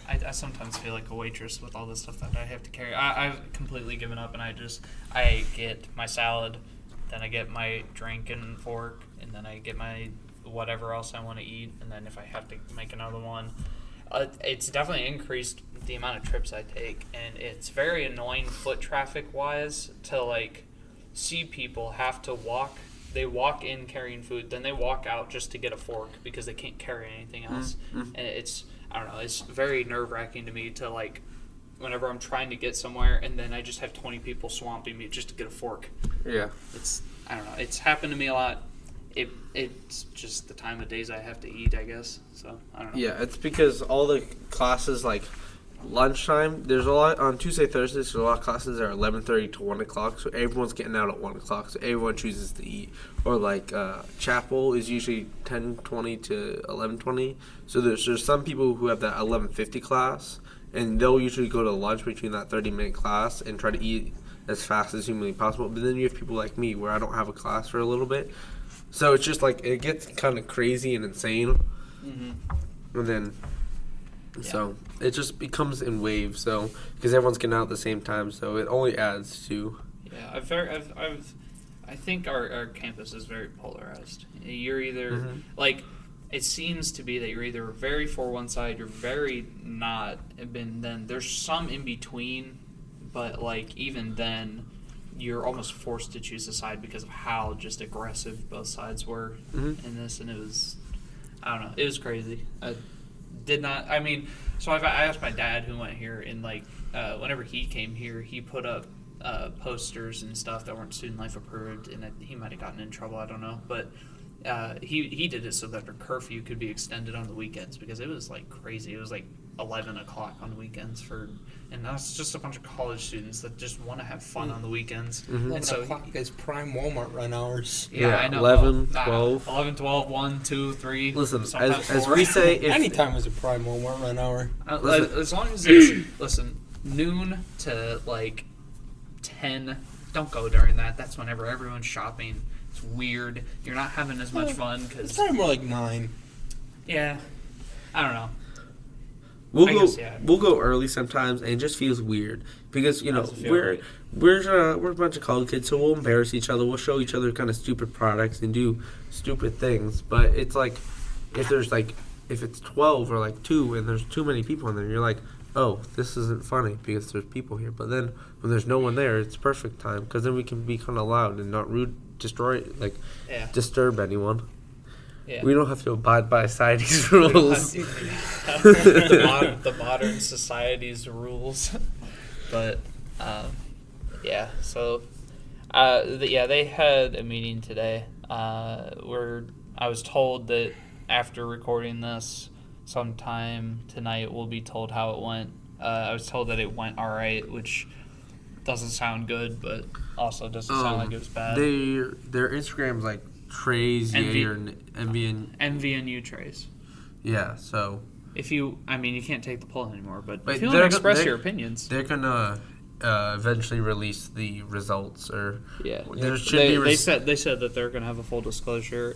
I sometimes feel like a waitress with all this stuff that I have to carry. I've completely given up, and I get my salad, then I get my drink and fork, and then I get my whatever else I want to eat, and then if I have to make another one. It's definitely increased the amount of trips I take, and it's very annoying foot traffic wise to like see people have to walk. They walk in carrying food, then they walk out just to get a fork because they can't carry anything else. And it's, I don't know, it's very nerve-wracking to me to like whenever I'm trying to get somewhere and then I just have 20 people swamping me just to get a fork. Yeah. It's, I don't know, it's happened to me a lot. It's just the time of days I have to eat, I guess. So I don't know. Yeah, it's because all the classes like lunchtime. There's a lot on Tuesday, Thursdays. There's a lot of classes that are 11:30 to 1:00. So everyone's getting out at 1:00. So everyone chooses to eat. Or like chapel is usually 10:20 to 11:20. So there's some people who have that 11:50 class, and they'll usually go to lunch between that 30-minute class and try to eat as fast as humanly possible. But then you have people like me where I don't have a class for a little bit. So it's just like it gets kind of crazy and insane, and then so it just becomes in waves. So because everyone's getting out at the same time, so it only adds to. Yeah, I think our campus is very polarized. You're either like, it seems to be that you're either very for one side, you're very not, and then there's some in between, but like even then, you're almost forced to choose a side because of how just aggressive both sides were in this, and it was, I don't know, it was crazy. I asked my dad who went here, and like whenever he came here, he put up posters and stuff that weren't student life approved, and he might have gotten in trouble, I don't know, but he did it so that the curfew could be extended on the weekends because it was like crazy. It was like 11:00 on the weekends and that's just a bunch of college students that just want to have fun on the weekends. 11:00 is prime Walmart run hours. Yeah, I know. 11, 12. 11, 12, 1, 2, 3. Listen, sometimes as 4. we say, if, Anytime is a prime Walmart run hour. As long as it's noon to like 10. Don't go during that. That's whenever everyone's shopping. It's weird. You're not having as much fun because It's probably more like 9. yeah, I don't know. We'll go early sometimes, and it just feels weird because we're a bunch of college kids, so we'll embarrass each other. We'll show each other kind of stupid products and do stupid things. But it's like if it's 12 or like 2 and there's too many people in there, you're like, oh, this isn't funny because there's people here. But then when there's no one there, it's perfect time because then we can be kind of loud and not rude, disturb anyone. Yeah. We don't have to abide by society's rules. The modern society's rules. But, yeah, so, they had a meeting today where I was told that after recording this, sometime tonight we'll be told how it went. I was told that it went all right, which doesn't sound good, but also doesn't sound like it was bad. Their Instagram's like Trays, Envy. or MVNU trays. Yeah, so You can't take the poll anymore, but But if you want to they're- express they're- your opinions. they're gonna eventually release the results, or Yeah, there should be. they said that they're gonna have a full disclosure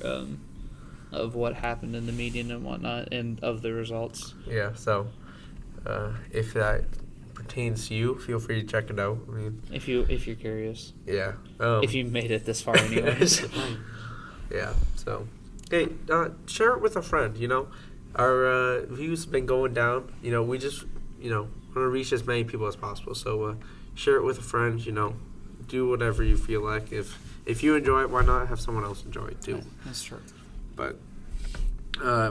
of what happened in the meeting and whatnot, and of the results. Yeah, so if that pertains to you, feel free to check it out. I mean, If you're curious, yeah. if you made it this far, anyways. Yeah. So, hey, share it with a friend. Our views have been going down. We just want to reach as many people as possible. So share it with a friend. Do whatever you feel like. If you enjoy it, why not have someone else enjoy it too? That's true. But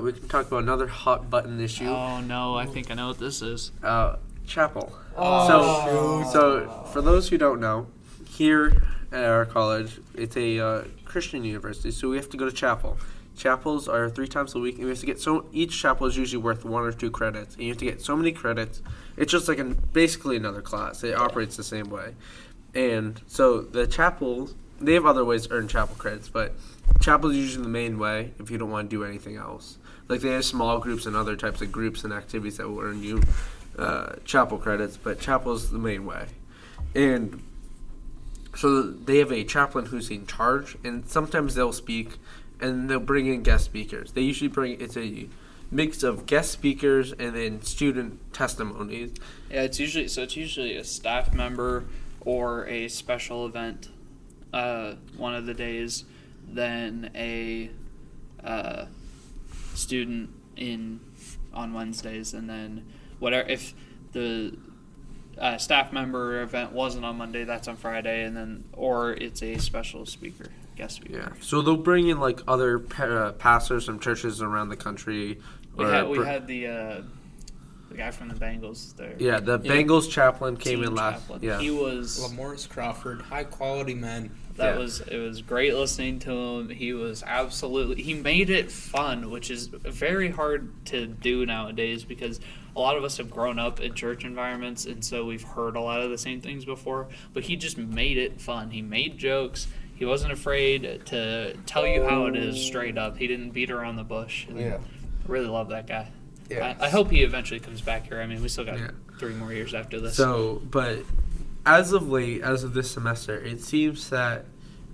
we can talk about another hot button issue. Oh no, I think I know what this is. Chapel. Oh, So for those who don't know, here at our college, it's a Christian university, so we have to go to chapel. Chapels are 3 times a week, and we have to get each chapel is usually worth 1 or 2 credits, and you have to get so many credits. It's just like basically another class. It operates the same way. And so the chapels, they have other ways to earn chapel credits, but chapel is usually the main way if you don't want to do anything else. Like they have small groups and other types of groups and activities that will earn you chapel credits, but chapel is the main way. And so they have a chaplain who's in charge, and sometimes they'll speak, and they'll bring in guest speakers. They usually it's a mix of guest speakers and then student testimonies. Yeah, it's usually a staff member or a special event one of the days than a student on Wednesdays, and then whatever if the staff member event wasn't on Monday, that's on Friday, and then or it's a special speaker, guest speaker. Yeah. So they'll bring in like other pastors from churches around the country. We had the guy from the Bengals there. Yeah, the Bengals chaplain came Team in last. chaplain. Yeah. He was Lamorris Crawford, high quality man. it was great listening to him. He made it fun, which is very hard to do nowadays because a lot of us have grown up in church environments, and so we've heard a lot of the same things before, but he just made it fun. He made jokes. He wasn't afraid to tell you how it is straight up. He didn't beat around the bush. Yeah. I really love that guy. Yeah. I hope he eventually comes back here. I mean, we still got 3 more years after this. So, but as of this semester, it seems that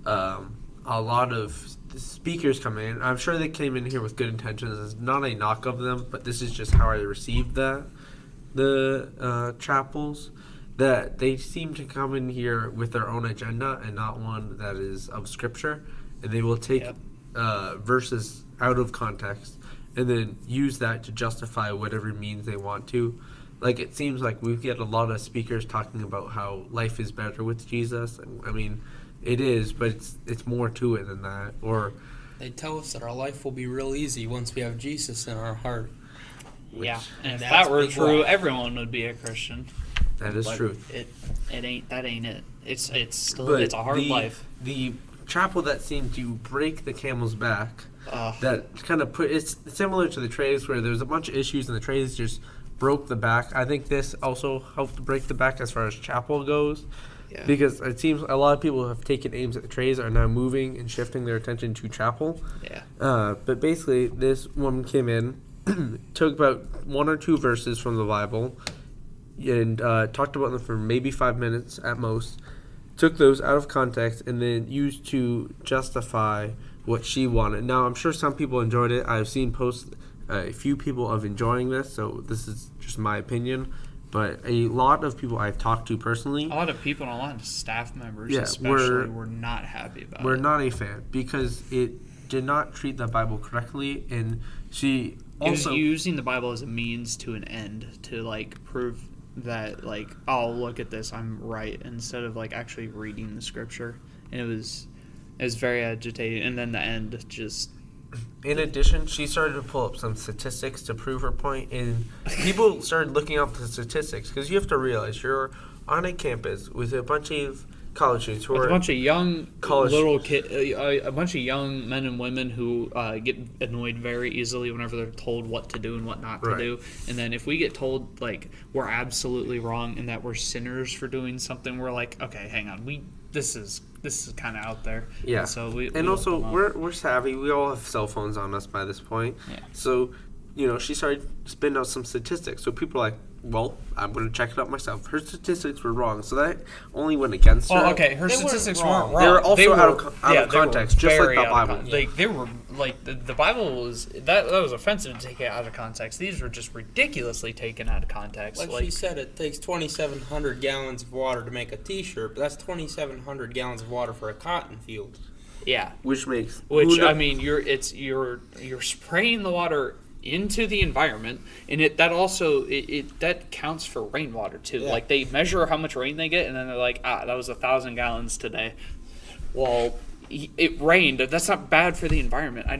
a lot of speakers come in. I'm sure they came in here with good intentions. It's not a knock of them, but this is just how I received the chapels. That they seem to come in here with their own agenda and not one that is of Scripture, and they will take verses out of context and then use that to justify whatever means they want to. Like, it seems like we get a lot of speakers talking about how life is better with Jesus. I mean, it is, but it's more to it than that. Or they tell us that our life will be real easy once we have Jesus in our heart. Yeah, and if that's that were big true, lie. everyone would be a Christian. that is But true. It ain't it. It's still But it's a hard life. The chapel that seemed to break the camel's back, Ugh. that kind of it's similar to the trays where there's a bunch of issues and the trays just broke the back. I think this also helped break the back as far as chapel goes. Yeah. Because it seems a lot of people who have taken aims at the trays are now moving and shifting their attention to chapel. Yeah. But basically, this woman came in, took about 1 or 2 verses from the Bible, and talked about them for maybe 5 minutes at most, took those out of context, and then used to justify what she wanted. Now, I'm sure some people enjoyed it. I've seen posts, a few people of enjoying this, so this is just my opinion. But a lot of people I've talked to personally, A lot of people and a lot of staff members, Yeah, especially, were not happy about we're it. not a fan because it did not treat the Bible correctly, and she It was also using the Bible as a means to an end to like prove that like, oh, look at this, I'm right, instead of like actually reading the scripture. And it was very agitating. And then the end just In addition, she started to pull up some statistics to prove her point, and people started looking up the statistics because you have to realize you're on a campus with a bunch of college students who with are a bunch of young college- little a bunch of young men and women who get annoyed very easily whenever they're told what to do and what not to Right. do. And then if we get told like we're absolutely wrong and that we're sinners for doing something, we're like, okay, hang on, this is kind of out there. Yeah. And so we and look also them up. we're savvy. We all have cell phones on us by this point. Yeah. So, she started spitting out some statistics. So people are like, well, I'm going to check it out myself. Her statistics were wrong, so that only went against her. Oh, okay. Her They statistics weren't weren't wrong. wrong. They were also out of they were context, just like very the out of Bible. Like they were like the Bible was that was offensive to take it out of context. These were just ridiculously taken out of context. Like she said, it takes 2,700 gallons of water to make a T-shirt, but that's 2,700 gallons of water for a cotton field. yeah. Which makes I mean, you're spraying the water into the environment, and that counts for rainwater too. Yeah. Like they measure how much rain they get, and then they're like, that was 1,000 gallons today. Well, it rained. That's not bad for the environment. I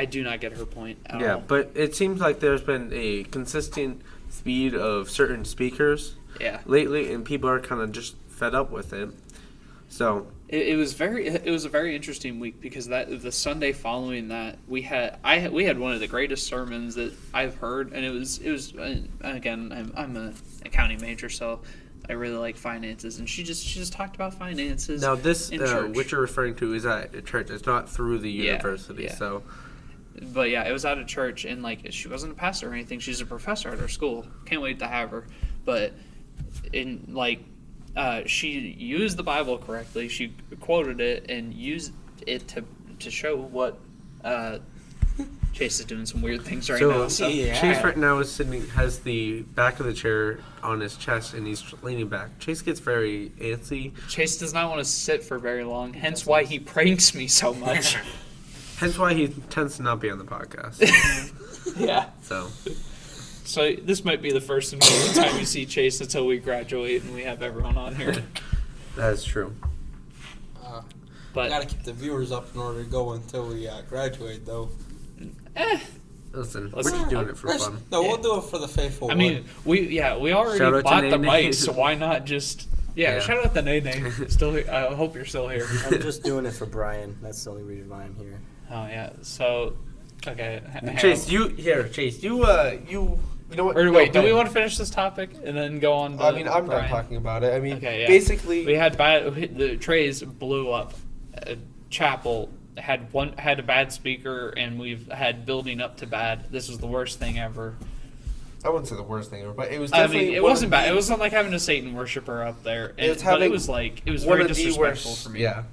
do not get her point at Yeah, all. but it seems like there's been a consistent speed of certain speakers Yeah. lately, and people are kind of just fed up with it. So It was a very interesting week because the Sunday following that we had one of the greatest sermons that I've heard, and it was again, I'm an accounting major, so I really like finances, and she just talked about finances. now this in church. what you're referring to is at a church. It's not through the Yeah, university. yeah. So But yeah, it was at a church, and like she wasn't a pastor or anything. She's a professor at her school. Can't wait to have her. But she used the Bible correctly. She quoted it and used it to show what Chase is doing some weird things right So, now. So yeah. Chase right now is sitting, has the back of the chair on his chest, and he's leaning back. Chase gets very antsy. Chase does not want to sit for very long. Hence why he pranks me so much. Hence why he tends to not be on the podcast. Yeah. So, this might be the first and only time you see Chase until we graduate and we have everyone on here. that is true. We But gotta keep the viewers up in order to go until we graduate, though. Listen, Let's- we're just doing it for fun. No, Yeah. we'll do it for the faithful. I mean, we already Shout out to bought the Nene. mics, so why not just Yeah. shout out to Nene. Still here. I hope you're still here. I'm just doing it for Brian. That's the only reason why I'm here. Oh yeah. So okay. Chase, Chase, you know what? Or No, wait, do Ben. we want to finish this topic and then go on to I mean, I'm Brian? done talking about it. I mean, Okay, yeah. basically, We had the trays blew up. Chapel had a bad speaker, and we've had building up to bad. This was the worst thing ever. I wouldn't say the worst thing ever, but it was I definitely. mean, it one of wasn't bad. the- It wasn't like having a Satan worshiper up there. And, It's but having it was one very of the disrespectful worst- for me. Yeah,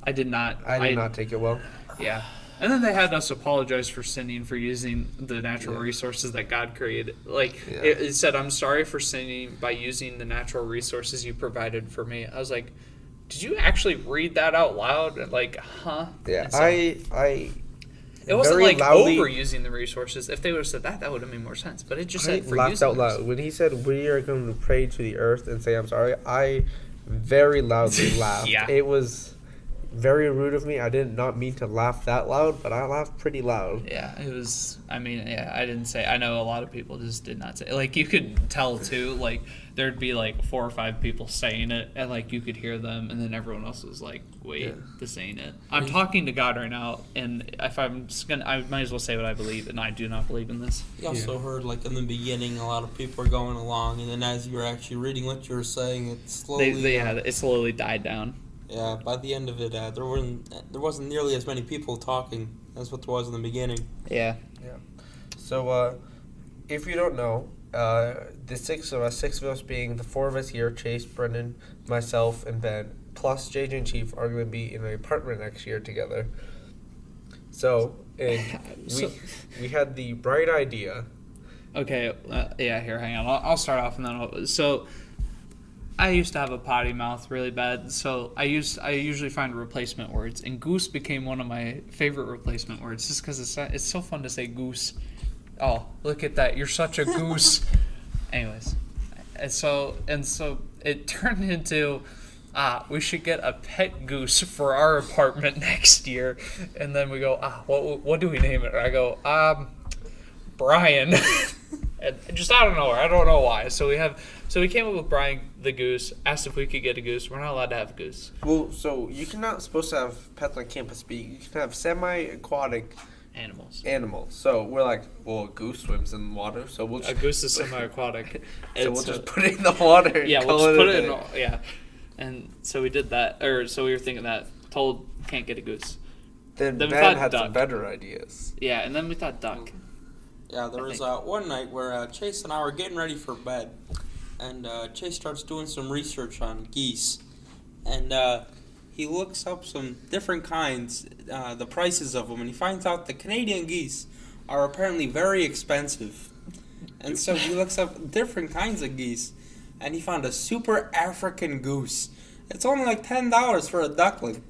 I did not. I did not take it well. Yeah. And then they had us apologize for sinning for using the natural Yeah. resources that God created. Like, Yeah. it said, I'm sorry for sinning by using the natural resources you provided for me. I was like, did you actually read that out loud? Like, huh? Yeah, And so- I. It wasn't very like loudly- overusing the resources. If they would have said that, that would have made more sense. But it just I said for laughed using out loud when he said we are going to pray to the earth and say I'm sorry. I very loudly laughed. Yeah. It was very rude of me. I did not mean to laugh that loud, but I laughed pretty loud. Yeah, it was. I mean, yeah, I didn't say. I know a lot of people just did not say. Like, you could tell too. Like, there'd be like 4 or 5 people saying it, and like you could hear them, and then everyone else was like, "Wait, Yeah. this ain't it." I'm talking to God right now, and if I'm just gonna, I might as well say what I believe, and I do not believe in this. you also heard, like, in the beginning, a lot of people were going along, and then as you were actually reading what you were saying, it slowly... It slowly died down. Yeah, by the end of it, there wasn't nearly as many people talking as what there was in the beginning. Yeah. So, if you don't know, the 6 of us being the 4 of us here, Chase, Brendan, myself, and Ben, plus JJ and Chief, are going to be in an apartment next year together. So, we had the bright idea. Okay. Yeah. Here, hang on. I'll start off, and then so. I used to have a potty mouth really bad, so I usually find replacement words, and goose became one of my favorite replacement words, just because it's so fun to say goose. Oh, look at that! You're such a goose. Anyways, and so it turned into, we should get a pet goose for our apartment next year, and then we go, what do we name it? And I go, Brian. And just out of nowhere, I don't know why. So we came up with Brian the goose. Asked if we could get a goose. We're not allowed to have a goose. Well, so you're not supposed to have pets on campus, but you can have semi-aquatic Animals. animals. So we're like, well, a goose swims in water, so we'll A goose is semi-aquatic. so we'll just put it in the water. Yeah, and we'll call just put a it in. day. Yeah, and so we did that. Or so we were thinking that. Told can't get a goose. Then Then we Ben thought had duck. some better ideas. Yeah, and then we thought duck. Yeah, there was one night where Chase and I were getting ready for bed, and Chase starts doing some research on geese, and he looks up some different kinds, the prices of them, and he finds out the Canadian geese are apparently very expensive. And so he looks up different kinds of geese, and he found a super African goose. It's only like $10 for a duckling.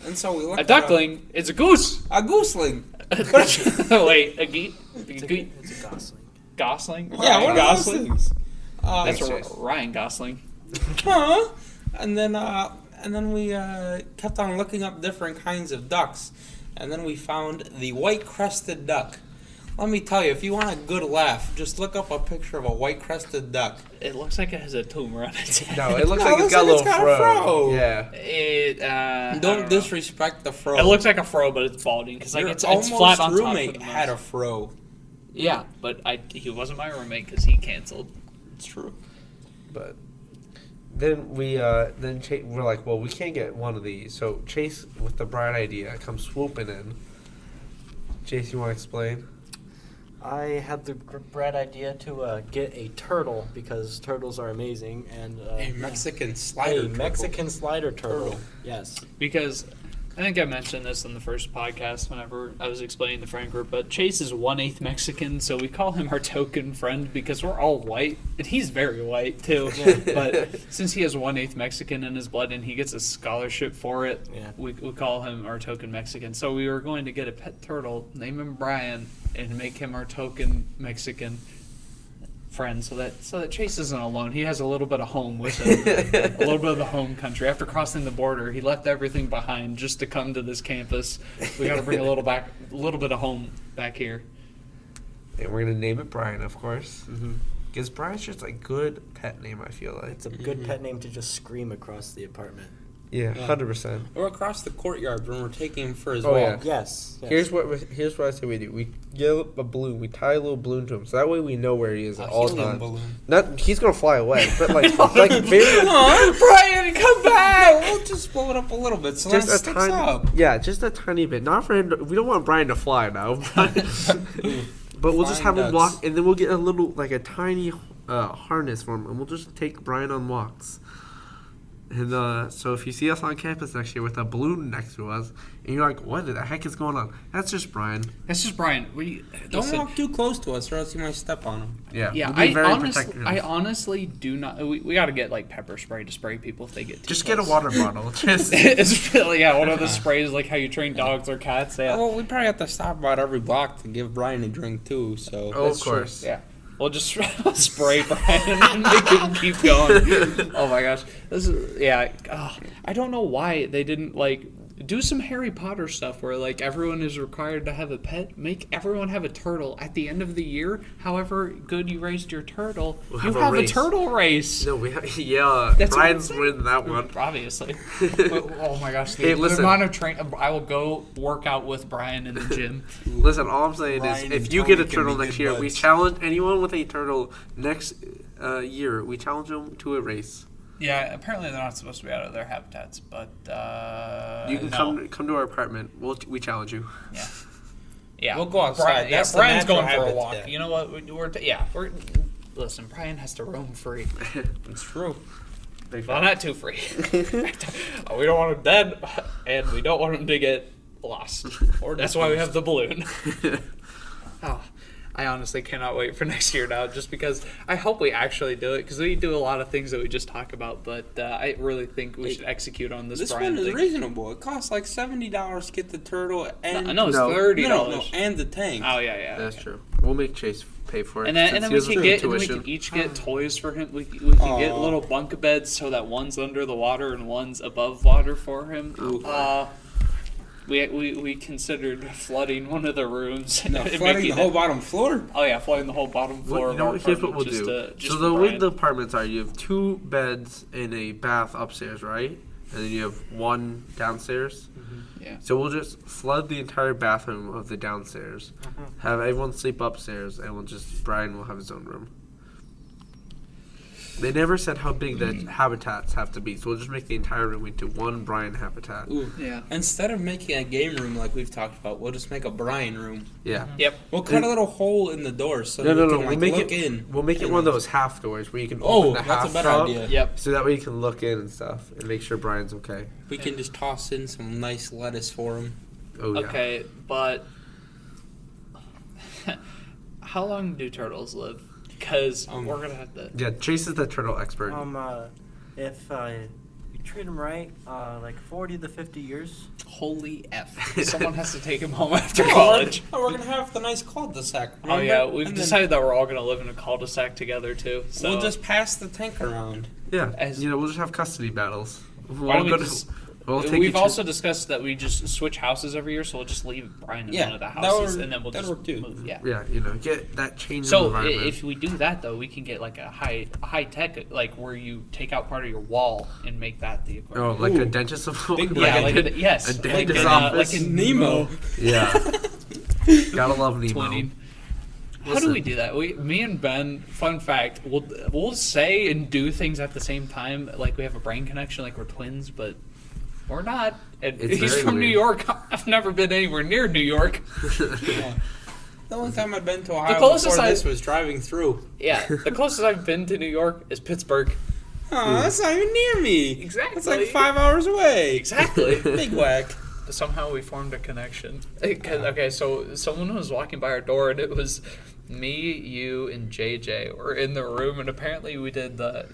And so we looked A duckling. It's a goose. A gooseling. Wait, a geese. It's a gosling. Gosling. Yeah, Ryan one of those Gosling. things. That's Thanks, Chase. Ryan Gosling. Huh? And then we kept on looking up different kinds of ducks, and then we found the white-crested duck. Let me tell you, if you want a good laugh, just look up a picture of a white-crested duck. It looks like it has a tumor on its head. No, it looks No, like it it's got a looks little like it's got a fro. fro. Yeah. I don't Don't know. disrespect the fro. It looks like a fro, but it's balding because like Your it's almost flat on top. roommate for the had a most. fro. Yeah, but he wasn't my roommate because he canceled. It's true. But then we're like, well, we can't get one of these. So Chase, with the bright idea, comes swooping in. Chase, you want to explain? I had the bright idea to get a turtle because turtles are amazing and A Mexican slider. Mexican slider turtle. Turtle. Yes. Because I think I mentioned this in the first podcast whenever I was explaining the friend group, but Chase is 1/8 Mexican, so we call him our token friend because we're all white, and he's very white too. But since he has 1/8 Mexican in his blood and he gets a scholarship for it, we call him our token Mexican. So we were going to get a pet turtle, name him Brian, and make him our token Mexican friend, so that Chase isn't alone. He has a little bit of home with him, a little bit of the home country. After crossing the border, he left everything behind just to come to this campus. We got to bring a little bit of home back here. And we're gonna name it Brian, of course, because Brian's just a good pet name. I feel like It's a good pet name to just scream across the apartment. yeah, 100%. Or across the courtyard when we're taking him for his Oh, walk. yeah. Yes. Here's what I say we do. We get a balloon. We tie a little balloon to him, so that way we know where he is at all helium times. balloon. Not he's gonna fly away, but like very Brian, come back! We'll just blow it up a little bit so just that a sticks tiny, up. yeah, just a tiny bit. Not for him. We don't want Brian to fly now. But we'll just have Flying him ducks. walk, and then we'll get a little like a tiny harness for him, and we'll just take Brian on walks. And so if you see us on campus next year with a balloon next to us, and you're like, what the heck is going on? That's just Brian. That's just Brian. Don't walk too close to us or else you might step on him. Yeah, Yeah, we'll be very I protective. honestly do not. We got to get like pepper spray to spray people if they get too Just close. get a water bottle. Just It's really one of the sprays like how you train dogs or cats. Yeah. Well, we probably have to stop about every block to give Brian a drink too. So of course. Yeah. We'll just spray Brian and make him keep going. Oh my gosh. This is I don't know why they didn't do some Harry Potter stuff where everyone is required to have a pet. Make everyone have a turtle at the end of the year. However good you raised your turtle, We'll you have a have a race. turtle race. No, we have. Yeah, That's what I'm Brian's saying. winning that one. Obviously. Oh my gosh. Hey, The listen. amount of I will go work out with Brian in the gym. Listen, all I'm saying Brian is, if and you Tony get a can turtle be next good year, we buds. challenge anyone with a turtle next year. We challenge them to a race. Yeah, apparently they're not supposed to be out of their habitats, but You can no. come to our apartment. We challenge you. Yeah. Yeah. We'll go outside. Brian, That's the Brian's natural going for a walk. habitat. You know what? We're listen, Brian has to roam free. It's true. Well, not too free. We don't want him dead, and we don't want him to get lost. Or That's why we have the balloon. Oh, I honestly cannot wait for next year now, just because I hope we actually do it, because we do a lot of things that we just talk about, but I really think we should execute on this This Brian one is thing. reasonable. It costs like $70 to get the turtle and No, it's No. $30. no, and the tank. Oh yeah. That's okay. true. We'll make Chase pay for it. And then, since and then he we doesn't can pay get and we tuition. can each get toys for him. We can get Aw. little bunk beds so that one's under the water and one's above water for him. Ooh. We considered flooding one of the rooms. No, and flooding making the whole it- bottom floor. Oh yeah, flooding the whole bottom floor. You of know, our here's what we'll apartment do. just So for the way Brian. the apartments are, you have 2 beds and a bath upstairs, right? And then you have 1 downstairs. Yeah. So we'll just flood the entire bathroom of the downstairs, have everyone sleep upstairs, and Brian will have his own room. They never said how big the habitats have to be, so we'll just make the entire room into 1 Brian habitat. Ooh. Yeah. Instead of making a game room like we've talked about, we'll just make a Brian room. Yeah. Yep. We'll cut a little hole in the door so No, that we can we'll like, make look it. in. We'll make it one of those half doors where you can Oh, open the half that's a better up, idea. Yep. so that way you can look in and stuff and make sure Brian's okay. We can just toss in some nice lettuce for him. Oh yeah. Okay, but how long do turtles live? Because we're gonna have to. Yeah, Chase is the turtle expert. If you treat them right, like 40 to 50 years. Holy F! Someone has to take him home after Oh, college. we're gonna have the nice cul-de-sac. Oh yeah, remember? we've And then decided that we're all gonna live in a cul-de-sac together too. So we'll just pass the tank around. Yeah, As- we'll just have custody battles. Why don't we We'll take we've each- also discussed that we just switch houses every year, so we'll just leave Brian in Yeah, one of the that houses, would- and then we'll that'd just work too. move. Yeah. Yeah, get that change So of environment. if we do that though, we can get like a high tech, like where you take out part of your wall and make that the aquarium. like a Ooh. dentist Big Yeah, like like yes, a like dentist's in, office. like in Nemo. Yeah. Gotta love Nemo. Twinning. How Listen. do we do that? Me and Ben. Fun fact: we'll say and do things at the same time, like we have a brain connection, like we're twins, but we're not. And It's he's very from New weird. York. I've never been anywhere near New York. Yeah. The only time I've been to Ohio closest before I- this was driving through. Yeah, the closest I've been to New York is Pittsburgh. Oh, that's not even near me. Exactly. It's like 5 hours away. Exactly. Big whack. somehow we formed a connection. Okay, so someone was walking by our door, and it was me, you, and JJ were in the room, and apparently we did the,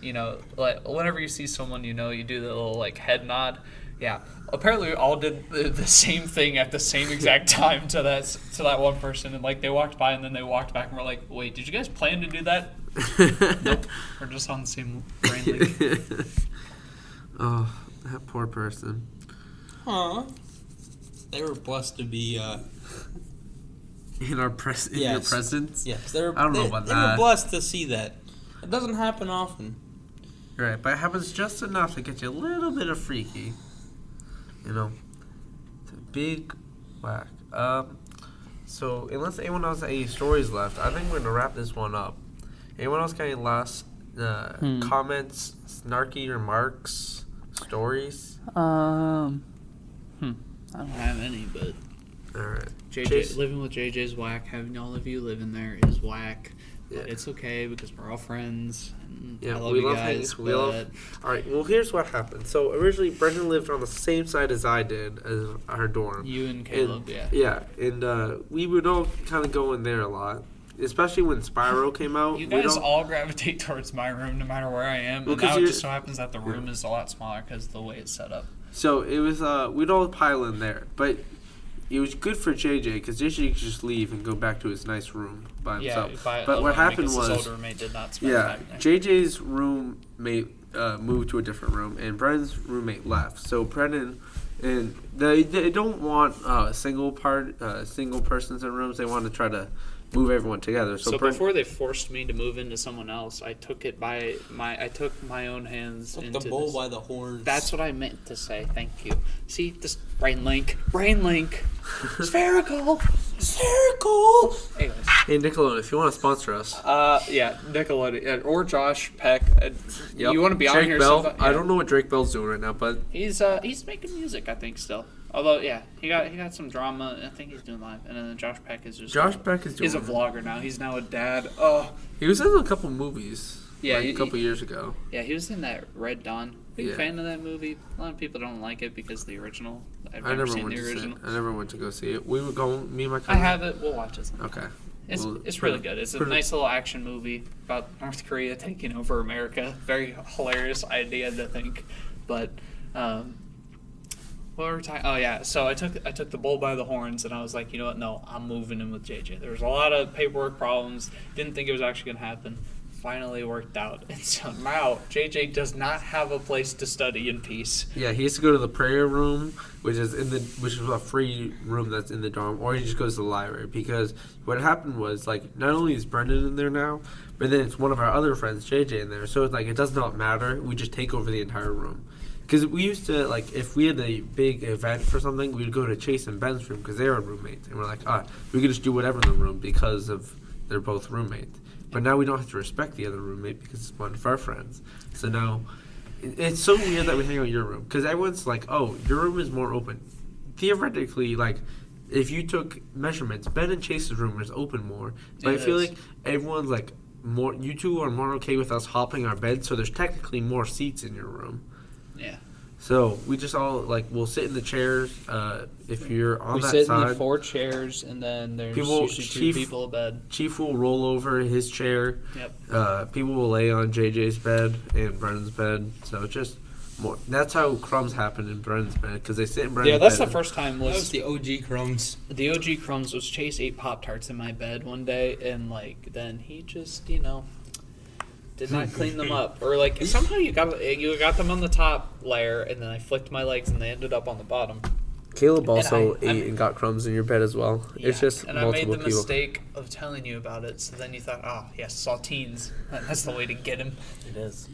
like whenever you see someone you do the little like head nod. Yeah, apparently we all did the same thing at the same exact time to that one person, and like they walked by and then they walked back and we're like, wait, did you guys plan to do that? Nope, we're just on the same brain link. Oh, that poor person. Huh. They were blessed to be in your presence. Yes, I don't know about they that. were blessed to see that. It doesn't happen often. Right, but it happens just enough to get you a little bit of freaky. It's a big whack. So unless anyone else has any stories left, I think we're gonna wrap this one up. Anyone else got any last comments, snarky remarks, stories? I don't have any, but All right. living with JJ's whack. Having all of you live in there is whack. Yeah. But it's okay because we're all friends. And Yeah, I love we you love guys. hanging. All right. Well, here's what happened. So originally, Brendan lived on the same side as I did as our dorm. You and Caleb, yeah. Yeah, and we would all kind of go in there a lot, especially when Spyro came out. You guys all gravitate towards my room no matter where I am. Well, And 'cause now it you're- just so happens that the room is a lot smaller because of the way it's set up. So it was we'd all pile in there, but it was good for JJ because JJ could just leave and go back to his nice room by himself. But what happened was, his older roommate did not spend yeah, time there. JJ's roommate moved to a different room, and Brendan's roommate left. So Brendan and they don't want single persons in rooms. They want to try to move everyone together. So before they forced me to move into someone else, I took my own hands Took into the bull this. by the horns. That's what I meant to say. Thank you. See, this brain link, spherical. Anyways, Hey Nickelodeon, if you want to sponsor us, yeah, Nickelodeon or Josh Peck. yep. You want to be on Drake here? Bell. sometime? I Yeah. don't know what Drake Bell's doing right now, but He's making music, I think, still. Although, yeah, he got some drama. I think he's doing live. And then Josh Peck is just Josh Peck is doing. he's a vlogger now. He's now a dad. Oh, He was in a couple movies. Yeah, a couple years ago. yeah, he was in that Red Dawn. Big Yeah. fan of that movie. A lot of people don't like it because of the original. I've I never never seen went the to see it. original. I never went to go see it. We were going. Me and my I cousin. have it. We'll watch it. Sometime. Okay. It's Well, it's really good. It's a pretty- nice little action movie about North Korea taking over America. Very hilarious idea to think, but what were we talking? Oh yeah, so I took the bull by the horns and I was like, you know what? No, I'm moving in with JJ. There was a lot of paperwork problems. Didn't think it was actually gonna happen. Finally worked out, and so now JJ does not have a place to study in peace. Yeah, he used to go to the prayer room, which is a free room that's in the dorm, or he just goes to the library. Because what happened was, like, not only is Brendan in there now, but then it's one of our other friends, JJ, in there. So it's like it does not matter. We just take over the entire room. Because we used to, like, if we had a big event for something, we'd go to Chase and Ben's room because they were roommates, and we're like, we could just do whatever in the room because of they're both roommates. But now we don't have to respect the other roommate because it's one of our friends. So now, it's so weird that we hang out in your room. Because everyone's like, oh, your room is more open. Theoretically, like, if you took measurements, Ben and Chase's room is open more. But I feel like everyone's like, you two are more okay with us hopping our beds, so there's technically more seats in your room. Yeah. So we just all, like, we'll sit in the chairs if you're on We that sit side. in the 4 chairs, and then there's usually 2 people a bed. Chief will roll over his chair. Yep. People will lay on JJ's bed and Brennan's bed. So it's just more. That's how crumbs happen in Brennan's bed because they sit in Brennan's Yeah, that's bed. the first time That was the OG crumbs. The OG crumbs was Chase ate Pop-Tarts in my bed one day, and like then he just did not clean them up, or like somehow you got them on the top layer, and then I flicked my legs and they ended up on the bottom. Caleb also And ate and got crumbs in your bed as well. It's just and I multiple made the people. mistake of telling you about it, so then you thought, oh yes, saltines, that's the way to get him. It is.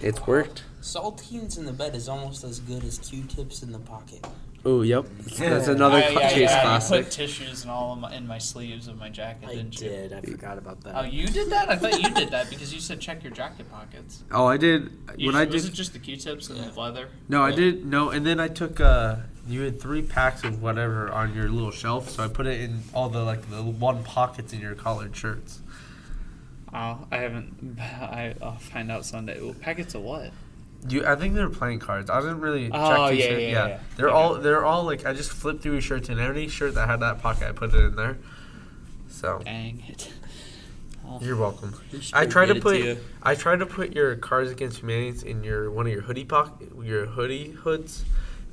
It's worked. Saltines in the bed is almost as good as Q-tips in the pocket. Oh, yep. That's another Chase I classic. put tissues and all in my sleeves of my jacket, I didn't you? did. I forgot about that. Oh, you did that? I thought you did that because you said check your jacket pockets. Oh, I did. Was it just the Q-tips and the leather? No, I did. No, and then I took. You had 3 packs of whatever on your little shelf, so I put it in all the the one pockets in your collared shirts. Oh, I haven't. I'll find out Sunday. Well, packets of what? I think they're playing cards. I didn't really check. Oh, too yeah, soon. yeah. They're all like I just flipped through your shirts and any shirt that had that pocket, I put it in there. So Dang it. Oh. you're welcome. He's I pretty tried to good put you. I tried to put your Cards Against Humanity in one of your hoodie hoods,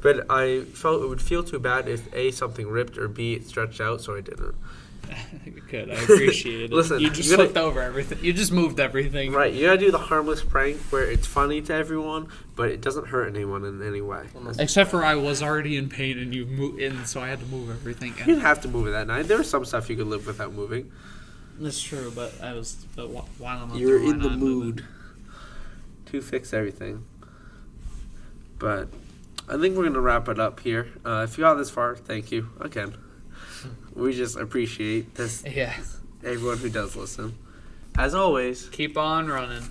but I felt it would feel too bad if A, something ripped, or B, it stretched out, so I didn't. Good, I appreciate it. Listen, you just you gotta- flipped over everything. You just moved everything. Right, you gotta do the harmless prank where it's funny to everyone, but it doesn't hurt anyone in any way. Except for I was already in pain and you moved in, so I had to move everything. You didn't have to move it that night. There was some stuff you could live without moving. That's true, but while I'm up You're there, why in the not mood to fix everything. But I think we're gonna wrap it up here. If you got this far, thank you again. We just appreciate this. Yeah. Everyone who does listen. As always, Keep on running.